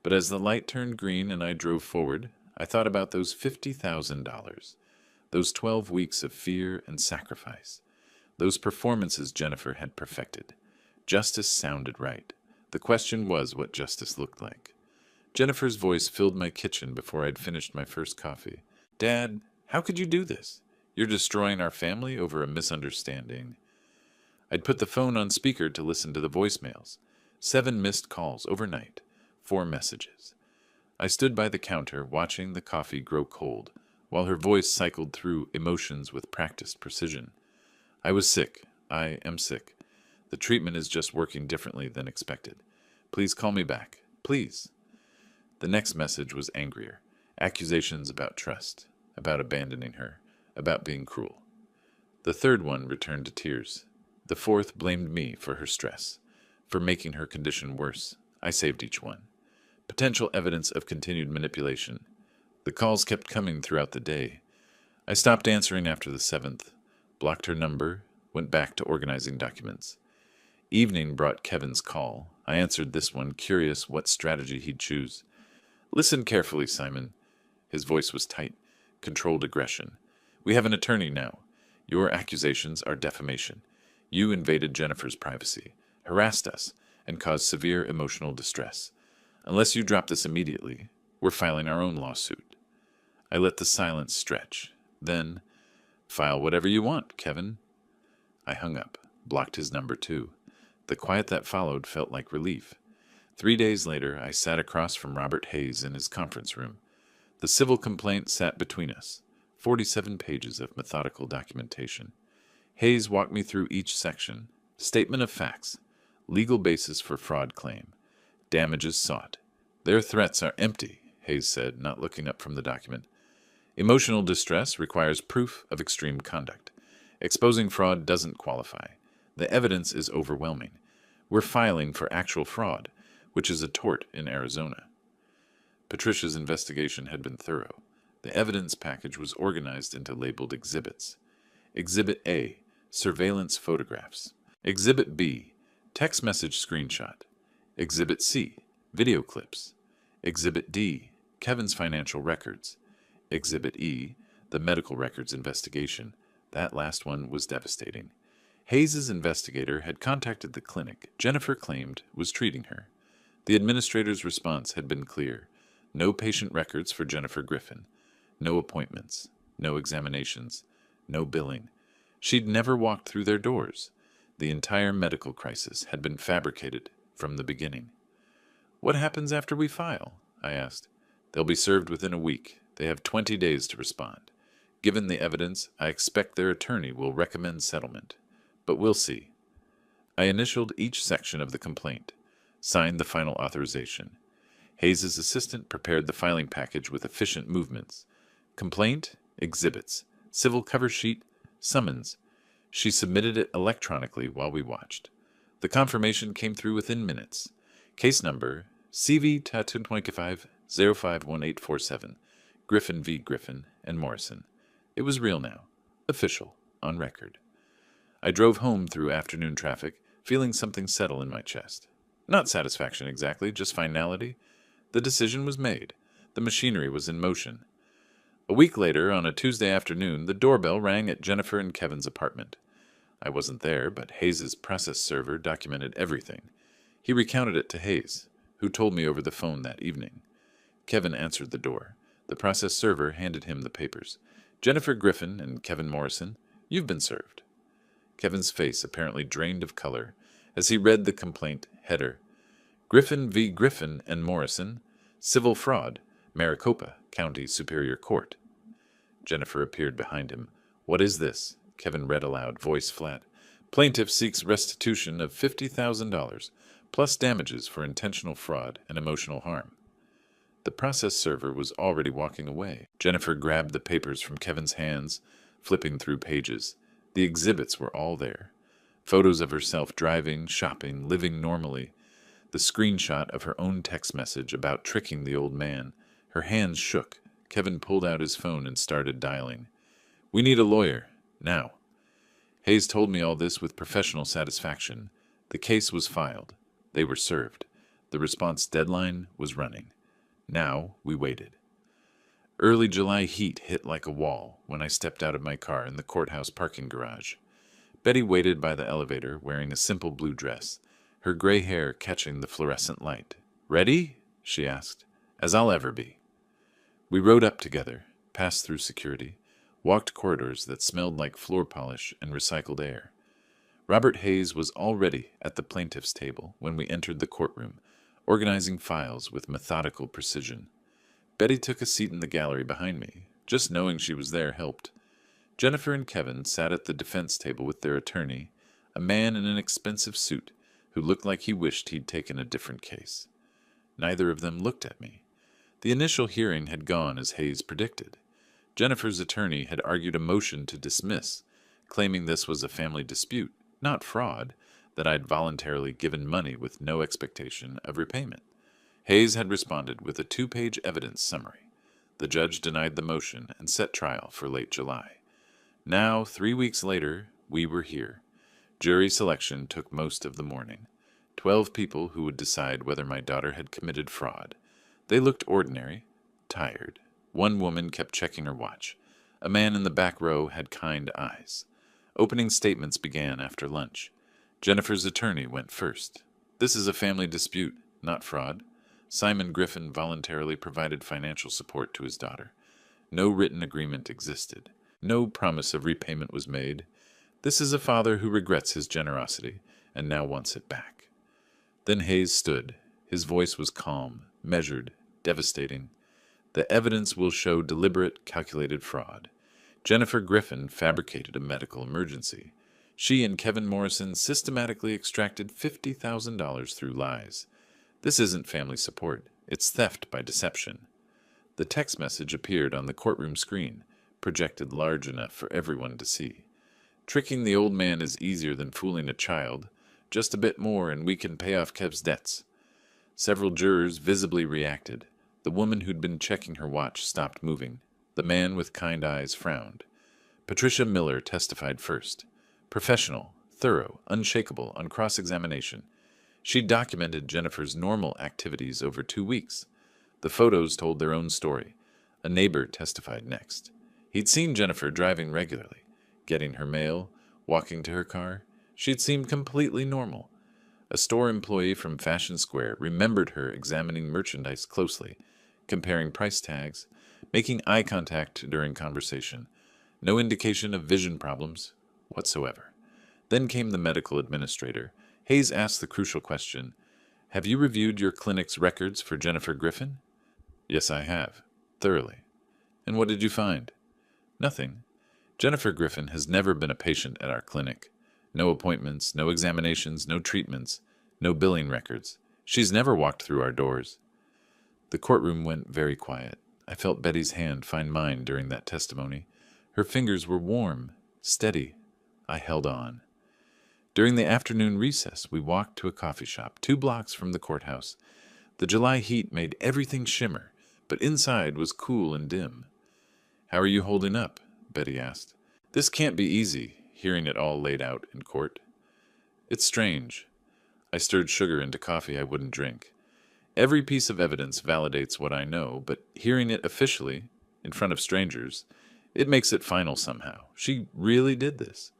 But as the light turned green and I drove forward, I thought about those $50,000, those 12 weeks of fear and sacrifice, those performances Jennifer had perfected. Justice sounded right. The question was what justice looked like. Jennifer's voice filled my kitchen before I'd finished my first coffee. "Dad, how could you do this? You're destroying our family over a misunderstanding." I'd put the phone on speaker to listen to the voicemails. 7 missed calls overnight, 4 messages. I stood by the counter, watching the coffee grow cold, while her voice cycled through emotions with practiced precision. "I was sick. I am sick. The treatment is just working differently than expected. Please call me back. Please." The next message was angrier. Accusations about trust, about abandoning her, about being cruel. The third one returned to tears. The fourth blamed me for her stress, for making her condition worse. I saved each one. Potential evidence of continued manipulation. The calls kept coming throughout the day. I stopped answering after the 7th, blocked her number, went back to organizing documents. Evening brought Kevin's call. I answered this one, curious what strategy he'd choose. "Listen carefully, Simon." His voice was tight, controlled aggression. "We have an attorney now. Your accusations are defamation. You invaded Jennifer's privacy, harassed us, and caused severe emotional distress. Unless you drop this immediately, we're filing our own lawsuit." I let the silence stretch. Then, "File whatever you want, Kevin." I hung up, blocked his number too. The quiet that followed felt like relief. 3 days later, I sat across from Robert Hayes in his conference room. The civil complaint sat between us, 47 pages of methodical documentation. Hayes walked me through each section. Statement of facts, legal basis for fraud claim, damages sought. "Their threats are empty," Hayes said, not looking up from the document. "Emotional distress requires proof of extreme conduct. Exposing fraud doesn't qualify. The evidence is overwhelming. We're filing for actual fraud, which is a tort in Arizona." Patricia's investigation had been thorough. The evidence package was organized into labeled exhibits. Exhibit A, surveillance photographs. Exhibit B, text message screenshot. Exhibit C, video clips. Exhibit D, Kevin's financial records. Exhibit E, the medical records investigation. That last one was devastating. Hayes's investigator had contacted the clinic Jennifer claimed was treating her. The administrator's response had been clear. No patient records for Jennifer Griffin. No appointments. No examinations. No billing. She'd never walked through their doors. The entire medical crisis had been fabricated from the beginning. "What happens after we file?" I asked. "They'll be served within a week. They have 20 days to respond. Given the evidence, I expect their attorney will recommend settlement. But we'll see." I initialed each section of the complaint, signed the final authorization. Hayes's assistant prepared the filing package with efficient movements. Complaint, exhibits, civil cover sheet, summons. She submitted it electronically while we watched. The confirmation came through within minutes. Case number CV-25051847, Griffin v. Griffin and Morrison. It was real now. Official. On record. I drove home through afternoon traffic, feeling something settle in my chest. Not satisfaction exactly, just finality. The decision was made. The machinery was in motion. A week later, on a Tuesday afternoon, the doorbell rang at Jennifer and Kevin's apartment. I wasn't there, but Hayes's process server documented everything. He recounted it to Hayes. who told me over the phone that evening. Kevin answered the door. The process server handed him the papers. Jennifer Griffin and Kevin Morrison, you've been served. Kevin's face apparently drained of color as he read the complaint header. Griffin v. Griffin and Morrison, civil fraud, Maricopa County Superior Court. Jennifer appeared behind him. What is this? Kevin read aloud, voice flat. Plaintiff seeks restitution of $50,000, plus damages for intentional fraud and emotional harm. The process server was already walking away. Jennifer grabbed the papers from Kevin's hands, flipping through pages. The exhibits were all there. Photos of herself driving, shopping, living normally. The screenshot of her own text message about tricking the old man. Her hands shook. Kevin pulled out his phone and started dialing. We need a lawyer. Now. Hayes told me all this with professional satisfaction. The case was filed. They were served. The response deadline was running. Now we waited. Early July heat hit like a wall when I stepped out of my car in the courthouse parking garage. Betty waited by the elevator wearing a simple blue dress, her gray hair catching the fluorescent light. Ready? She asked. As I'll ever be. We rode up together, passed through security, walked corridors that smelled like floor polish and recycled air. Robert Hayes was already at the plaintiff's table when we entered the courtroom, organizing files with methodical precision. Betty took a seat in the gallery behind me. Just knowing she was there helped. Jennifer and Kevin sat at the defense table with their attorney, a man in an expensive suit who looked like he wished he'd taken a different case. Neither of them looked at me. The initial hearing had gone as Hayes predicted. Jennifer's attorney had argued a motion to dismiss, claiming this was a family dispute, not fraud, that I'd voluntarily given money with no expectation of repayment. Hayes had responded with a 2-page evidence summary. The judge denied the motion and set trial for late July. Now, 3 weeks later, we were here. Jury selection took most of the morning. 12 people who would decide whether my daughter had committed fraud. They looked ordinary, tired. One woman kept checking her watch. A man in the back row had kind eyes. Opening statements began after lunch. Jennifer's attorney went first. This is a family dispute, not fraud. Simon Griffin voluntarily provided financial support to his daughter. No written agreement existed. No promise of repayment was made. This is a father who regrets his generosity and now wants it back. Then Hayes stood. His voice was calm, measured, devastating. The evidence will show deliberate, calculated fraud. Jennifer Griffin fabricated a medical emergency. She and Kevin Morrison systematically extracted $50,000 through lies. This isn't family support. It's theft by deception. The text message appeared on the courtroom screen, projected large enough for everyone to see. Tricking the old man is easier than fooling a child. Just a bit more and we can pay off Kev's debts. Several jurors visibly reacted. The woman who'd been checking her watch stopped moving. The man with kind eyes frowned. Patricia Miller testified first. Professional, thorough, unshakable on cross-examination. She documented Jennifer's normal activities over 2 weeks. The photos told their own story. A neighbor testified next. He'd seen Jennifer driving regularly, getting her mail, walking to her car. She'd seemed completely normal. A store employee from Fashion Square remembered her examining merchandise closely, comparing price tags, making eye contact during conversation. No indication of vision problems whatsoever. Then came the medical administrator. Hayes asked the crucial question, "Have you reviewed your clinic's records for Jennifer Griffin?" "Yes, I have. Thoroughly." "And what did you find?" "Nothing. Jennifer Griffin has never been a patient at our clinic. No appointments, no examinations, no treatments, no billing records. She's never walked through our doors." The courtroom went very quiet. I felt Betty's hand find mine during that testimony. Her fingers were warm, steady. I held on. During the afternoon recess, we walked to a coffee shop 2 blocks from the courthouse. The July heat made everything shimmer, but inside was cool and dim. "How are you holding up?" Betty asked. "This can't be easy, hearing it all laid out in court." "It's strange." I stirred sugar into coffee I wouldn't drink. Every piece of evidence validates what I know, but hearing it officially, in front of strangers, it makes it final somehow. She really did this.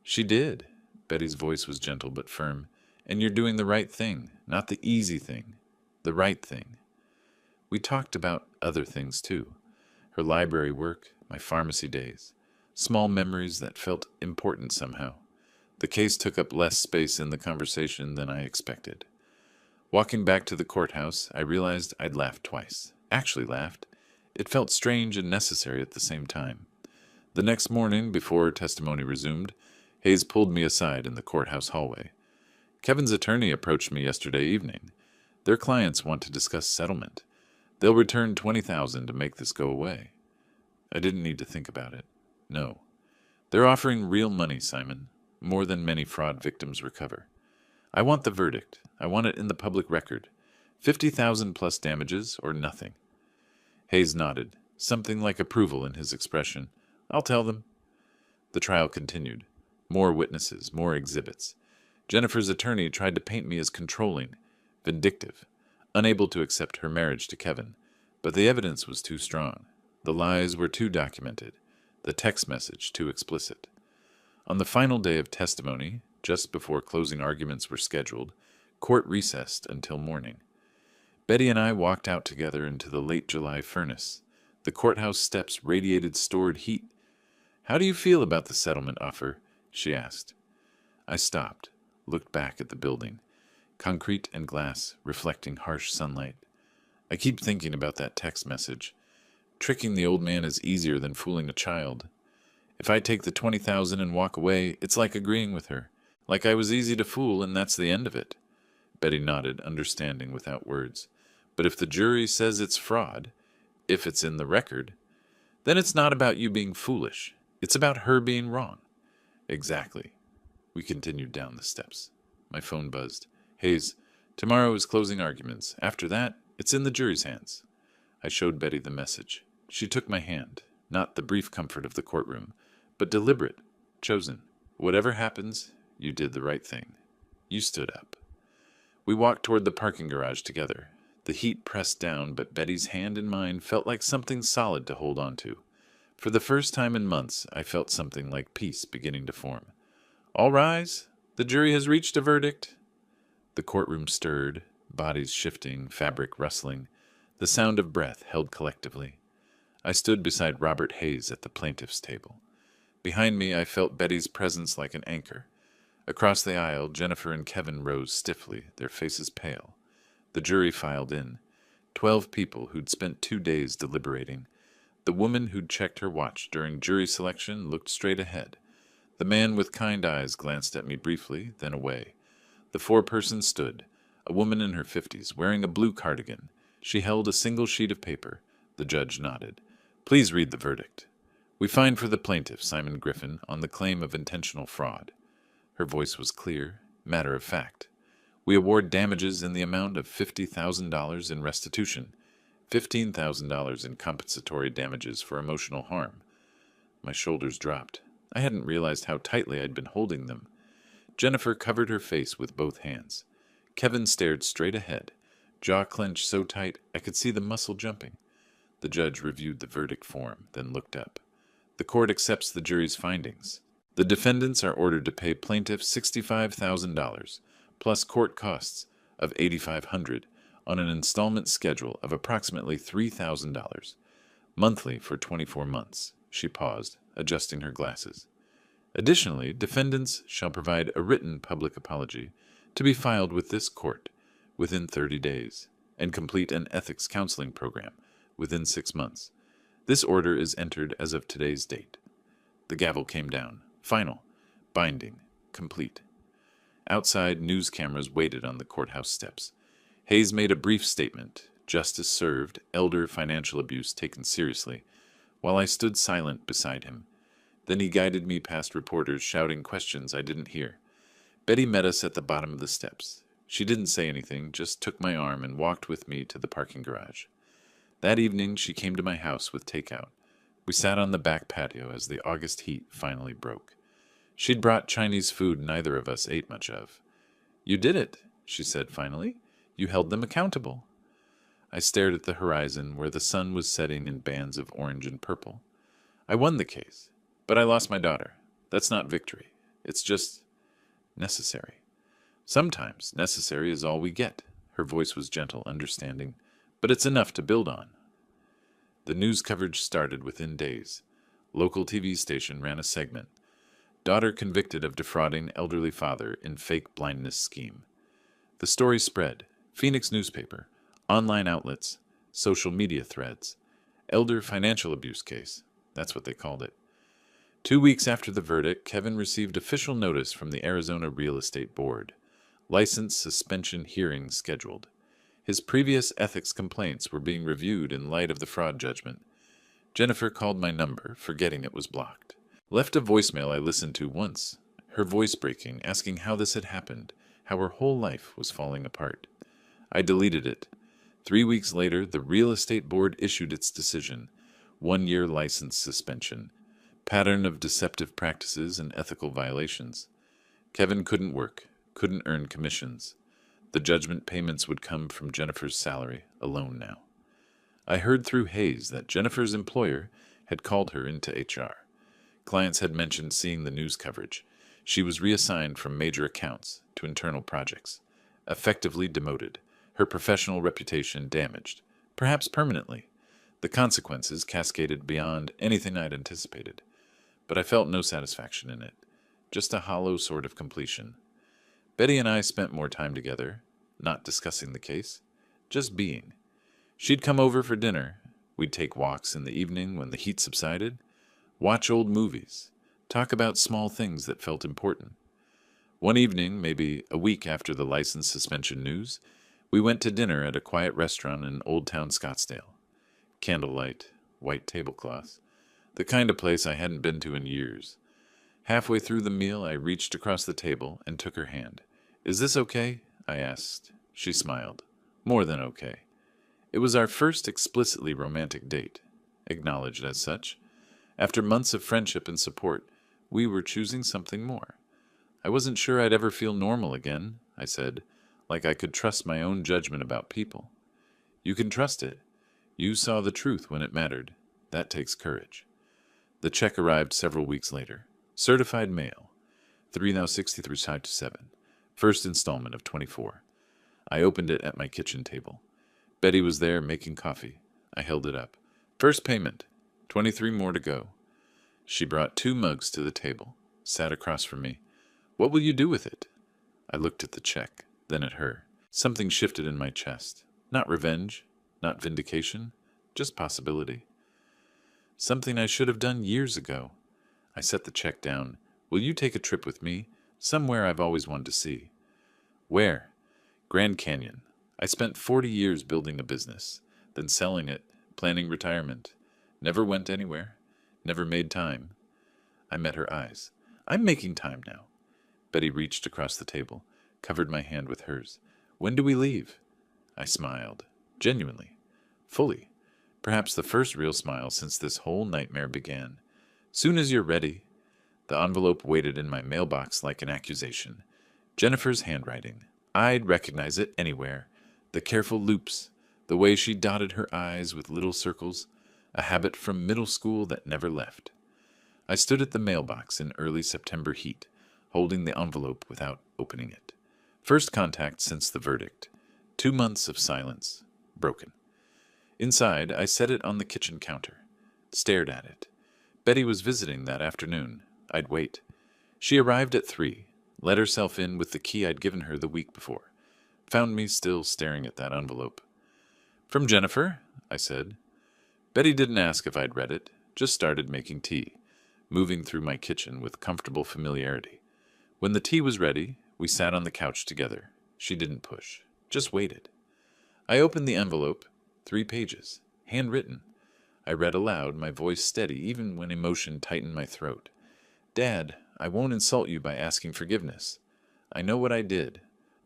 "She did." Betty's voice was gentle but firm. "And you're doing the right thing, not the easy thing. The right thing. We talked about other things too. Her library work, my pharmacy days. Small memories that felt important somehow. The case took up less space in the conversation than I expected. Walking back to the courthouse, I realized I'd laughed twice. Actually laughed. It felt strange and necessary at the same time. The next morning, before testimony resumed, Hayes pulled me aside in the courthouse hallway. Kevin's attorney approached me yesterday evening. Their clients want to discuss settlement. They'll return $20,000 to make this go away. I didn't need to think about it. No. They're offering real money, Simon, more than many fraud victims recover. I want the verdict. I want it in the public record. 50,000 plus damages or nothing. Hayes nodded, something like approval in his expression. I'll tell them. The trial continued. More witnesses, more exhibits. Jennifer's attorney tried to paint me as controlling, vindictive, unable to accept her marriage to Kevin, but the evidence was too strong. The lies were too documented, the text message too explicit. On the final day of testimony, just before closing arguments were scheduled, court recessed until morning. Betty and I walked out together into the late July furnace. The courthouse steps radiated stored heat. How do you feel about the settlement offer? She asked. I stopped, looked back at the building, concrete and glass reflecting harsh sunlight. I keep thinking about that text message. Tricking the old man is easier than fooling a child. If I take the 20,000 and walk away, it's like agreeing with her, like I was easy to fool and that's the end of it. Betty nodded, understanding without words. But if the jury says it's fraud, if it's in the record, then it's not about you being foolish. It's about her being wrong. Exactly. We continued down the steps. My phone buzzed. Hayes, tomorrow is closing arguments. After that, it's in the jury's hands. I showed Betty the message. She took my hand, not the brief comfort of the courtroom, but deliberate, chosen. Whatever happens, you did the right thing. You stood up. We walked toward the parking garage together. The heat pressed down, but Betty's hand in mine felt like something solid to hold on to. For the first time in months, I felt something like peace beginning to form. All rise. The jury has reached a verdict. The courtroom stirred, bodies shifting, fabric rustling, the sound of breath held collectively. I stood beside Robert Hayes at the plaintiff's table. Behind me, I felt Betty's presence like an anchor. Across the aisle, Jennifer and Kevin rose stiffly, their faces pale. The jury filed in. 12 people who'd spent 2 days deliberating. The woman who'd checked her watch during jury selection looked straight ahead. The man with kind eyes glanced at me briefly, then away. The 4 persons stood, a woman in her 50s, wearing a blue cardigan. She held a single sheet of paper. The judge nodded. Please read the verdict. We find for the plaintiff, Simon Griffin, on the claim of intentional fraud. Her voice was clear, matter of fact. We award damages in the amount of $50,000 in restitution, $15,000 in compensatory damages for emotional harm. My shoulders dropped. I hadn't realized how tightly I'd been holding them. Jennifer covered her face with both hands. Kevin stared straight ahead, jaw clenched so tight I could see the muscle jumping. The judge reviewed the verdict form, then looked up. The court accepts the jury's findings. The defendants are ordered to pay plaintiff $65,000, plus court costs of $8,500 on an installment schedule of approximately $3,000, monthly for 24 months. She paused, adjusting her glasses. Additionally, defendants shall provide a written public apology to be filed with this court within 30 days and complete an ethics counseling program within 6 months. This order is entered as of today's date. The gavel came down. Final. Binding. Complete. Outside, news cameras waited on the courthouse steps. Hayes made a brief statement. Justice served, elder financial abuse taken seriously, while I stood silent beside him. Then he guided me past reporters shouting questions I didn't hear. Betty met us at the bottom of the steps. She didn't say anything, just took my arm and walked with me to the parking garage. That evening, she came to my house with takeout. We sat on the back patio as the August heat finally broke. She'd brought Chinese food neither of us ate much of. You did it, she said finally. You held them accountable. I stared at the horizon where the sun was setting in bands of orange and purple. I won the case, but I lost my daughter. That's not victory. It's just necessary. Sometimes necessary is all we get, Her voice was gentle, understanding, but it's enough to build on. The news coverage started within days. Local TV station ran a segment. Daughter convicted of defrauding elderly father in fake blindness scheme. The story spread. Phoenix newspaper, online outlets, social media threads. Elder financial abuse case. That's what they called it. 2 weeks after the verdict, Kevin received official notice from the Arizona Real Estate Board. License suspension hearing scheduled. His previous ethics complaints were being reviewed in light of the fraud judgment. Jennifer called my number, forgetting it was blocked. Left a voicemail I listened to once, her voice breaking, asking how this had happened, how her whole life was falling apart. I deleted it. 3 weeks later, the Real Estate Board issued its decision. 1-year license suspension. Pattern of deceptive practices and ethical violations. Kevin couldn't work, couldn't earn commissions. The judgment payments would come from Jennifer's salary, alone now. I heard through Hayes that Jennifer's employer had called her into HR. Clients had mentioned seeing the news coverage. She was reassigned from major accounts to internal projects. Effectively demoted. Her professional reputation damaged, perhaps permanently. The consequences cascaded beyond anything I'd anticipated. But I felt no satisfaction in it. Just a hollow sort of completion. Betty and I spent more time together, not discussing the case, just being. She'd come over for dinner. We'd take walks in the evening when the heat subsided, watch old movies, talk about small things that felt important. One evening, maybe a week after the license suspension news, we went to dinner at a quiet restaurant in Old Town Scottsdale. Candlelight, white tablecloths, the kind of place I hadn't been to in years. Halfway through the meal, I reached across the table and took her hand. "Is this okay?" I asked. She smiled. "More than okay." It was our first explicitly romantic date, acknowledged as such. After months of friendship and support, we were choosing something more. I wasn't sure I'd ever feel normal again, I said, like I could trust my own judgment about people. You can trust it. You saw the truth when it mattered. That takes courage. The check arrived several weeks later. Certified mail. $3.63 through 7. First installment of 24. I opened it at my kitchen table. Betty was there making coffee. I held it up. First payment. 23 more to go. She brought 2 mugs to the table, sat across from me. What will you do with it? I looked at the check, then at her. Something shifted in my chest. Not revenge, not vindication, just possibility. Something I should have done years ago. I set the check down. Will you take a trip with me? Somewhere I've always wanted to see. Where? Grand Canyon. I spent 40 years building a business, then selling it, planning retirement. Never went anywhere. Never made time. I met her eyes. I'm making time now. Betty reached across the table, covered my hand with hers. When do we leave? I smiled. Genuinely. Fully. Perhaps the first real smile since this whole nightmare began. Soon as you're ready. The envelope waited in my mailbox like an accusation. Jennifer's handwriting. I'd recognize it anywhere. The careful loops, the way she dotted her I's with little circles, a habit from middle school that never left. I stood at the mailbox in early September heat, holding the envelope without opening it. First contact since the verdict. 2 months of silence. Broken. Inside, I set it on the kitchen counter. Stared at it. Betty was visiting that afternoon. I'd wait. She arrived at 3, let herself in with the key I'd given her the week before. Found me still staring at that envelope. From Jennifer, I said. Betty didn't ask if I'd read it, just started making tea, moving through my kitchen with comfortable familiarity. When the tea was ready, we sat on the couch together. She didn't push, just waited. I opened the envelope, 3 pages, handwritten. I read aloud, my voice steady even when emotion tightened my throat. Dad, I won't insult you by asking forgiveness. I know what I did.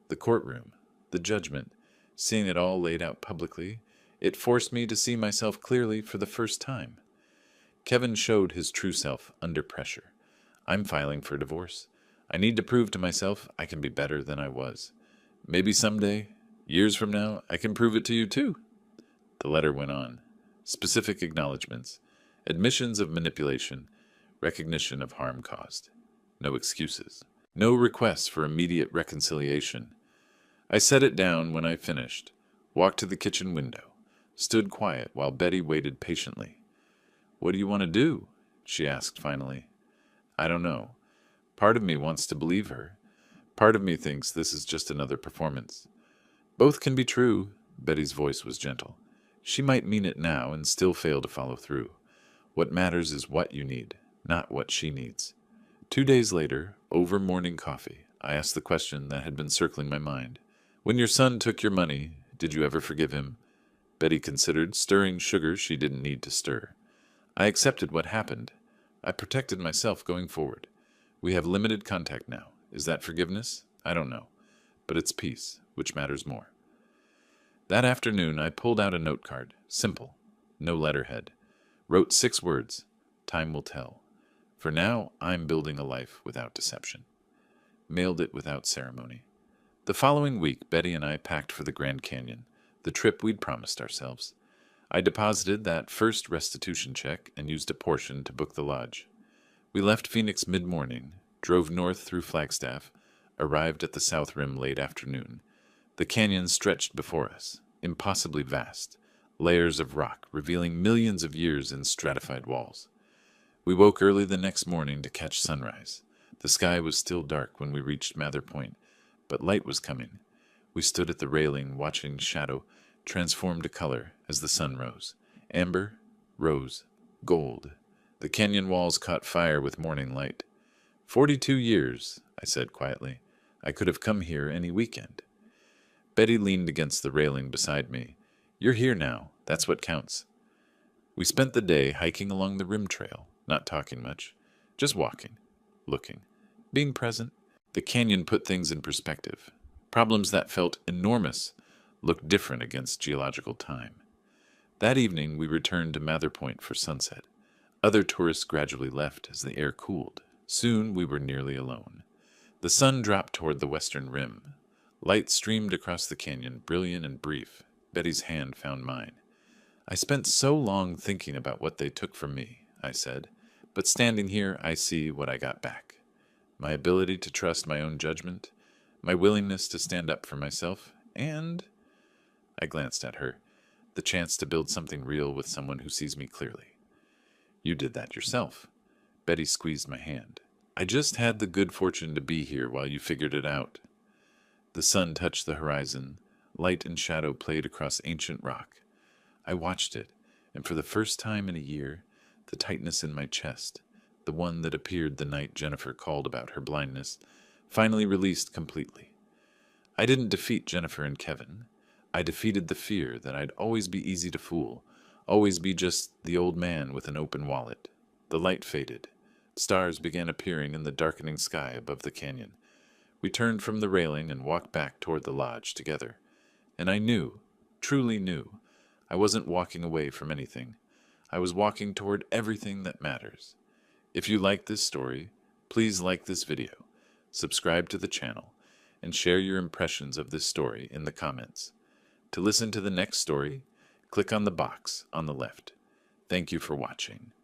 The courtroom, the judgment, seeing it all laid out publicly, it forced me to see myself clearly for the first time. Kevin showed his true self under pressure. I'm filing for divorce. I need to prove to myself I can be better than I was. Maybe someday, years from now, I can prove it to you too. The letter went on. Specific acknowledgments, admissions of manipulation, recognition of harm caused. No excuses. No requests for immediate reconciliation. I set it down when I finished, walked to the kitchen window, stood quiet while Betty waited patiently. "What do you want to do?" she asked finally. "I don't know. Part of me wants to believe her. Part of me thinks this is just another performance. Both can be true." Betty's voice was gentle. "She might mean it now and still fail to follow through. What matters is what you need, not what she needs." 2 days later, over morning coffee, I asked the question that had been circling my mind. "When your son took your money, did you ever forgive him?" Betty considered, stirring sugar she didn't need to stir. "I accepted what happened. I protected myself going forward. We have limited contact now. Is that forgiveness? I don't know. But it's peace, which matters more." That afternoon, I pulled out a note card. Simple. No letterhead. Wrote 6 words. "Time will tell. For now, I'm building a life without deception." Mailed it without ceremony. The following week, Betty and I packed for the Grand Canyon, the trip we'd promised ourselves. I deposited that first restitution check and used a portion to book the lodge. We left Phoenix mid-morning, drove north through Flagstaff, arrived at the South Rim late afternoon. The canyon stretched before us, impossibly vast, layers of rock revealing millions of years in stratified walls. We woke early the next morning to catch sunrise. The sky was still dark when we reached Mather Point, but light was coming. We stood at the railing watching shadow transform to color as the sun rose. Amber, rose, gold. The canyon walls caught fire with morning light. 42 years, I said quietly. I could have come here any weekend. Betty leaned against the railing beside me. "You're here now. That's what counts." We spent the day hiking along the rim trail, not talking much, just walking, looking, being present. The canyon put things in perspective. Problems that felt enormous looked different against geological time. That evening, we returned to Mather Point for sunset. Other tourists gradually left as the air cooled. Soon, we were nearly alone. The sun dropped toward the western rim. Light streamed across the canyon, brilliant and brief. Betty's hand found mine. "I spent so long thinking about what they took from me," I said, "but standing here, I see what I got back. My ability to trust my own judgment, my willingness to stand up for myself, and," I glanced at her, "the chance to build something real with someone who sees me clearly." "You did that yourself." Betty squeezed my hand. "I just had the good fortune to be here while you figured it out." The sun touched the horizon. Light and shadow played across ancient rock. I watched it, and for the first time in a year, the tightness in my chest, the one that appeared the night Jennifer called about her blindness, finally released completely. I didn't defeat Jennifer and Kevin. I defeated the fear that I'd always be easy to fool, always be just the old man with an open wallet. The light faded. Stars began appearing in the darkening sky above the canyon. We turned from the railing and walked back toward the lodge together. And I knew, truly knew, I wasn't walking away from anything. I was walking toward everything that matters. If you like this story, please like this video, subscribe to the channel, and share your impressions of this story in the comments. To listen to the next story, click on the box on the left. Thank you for watching.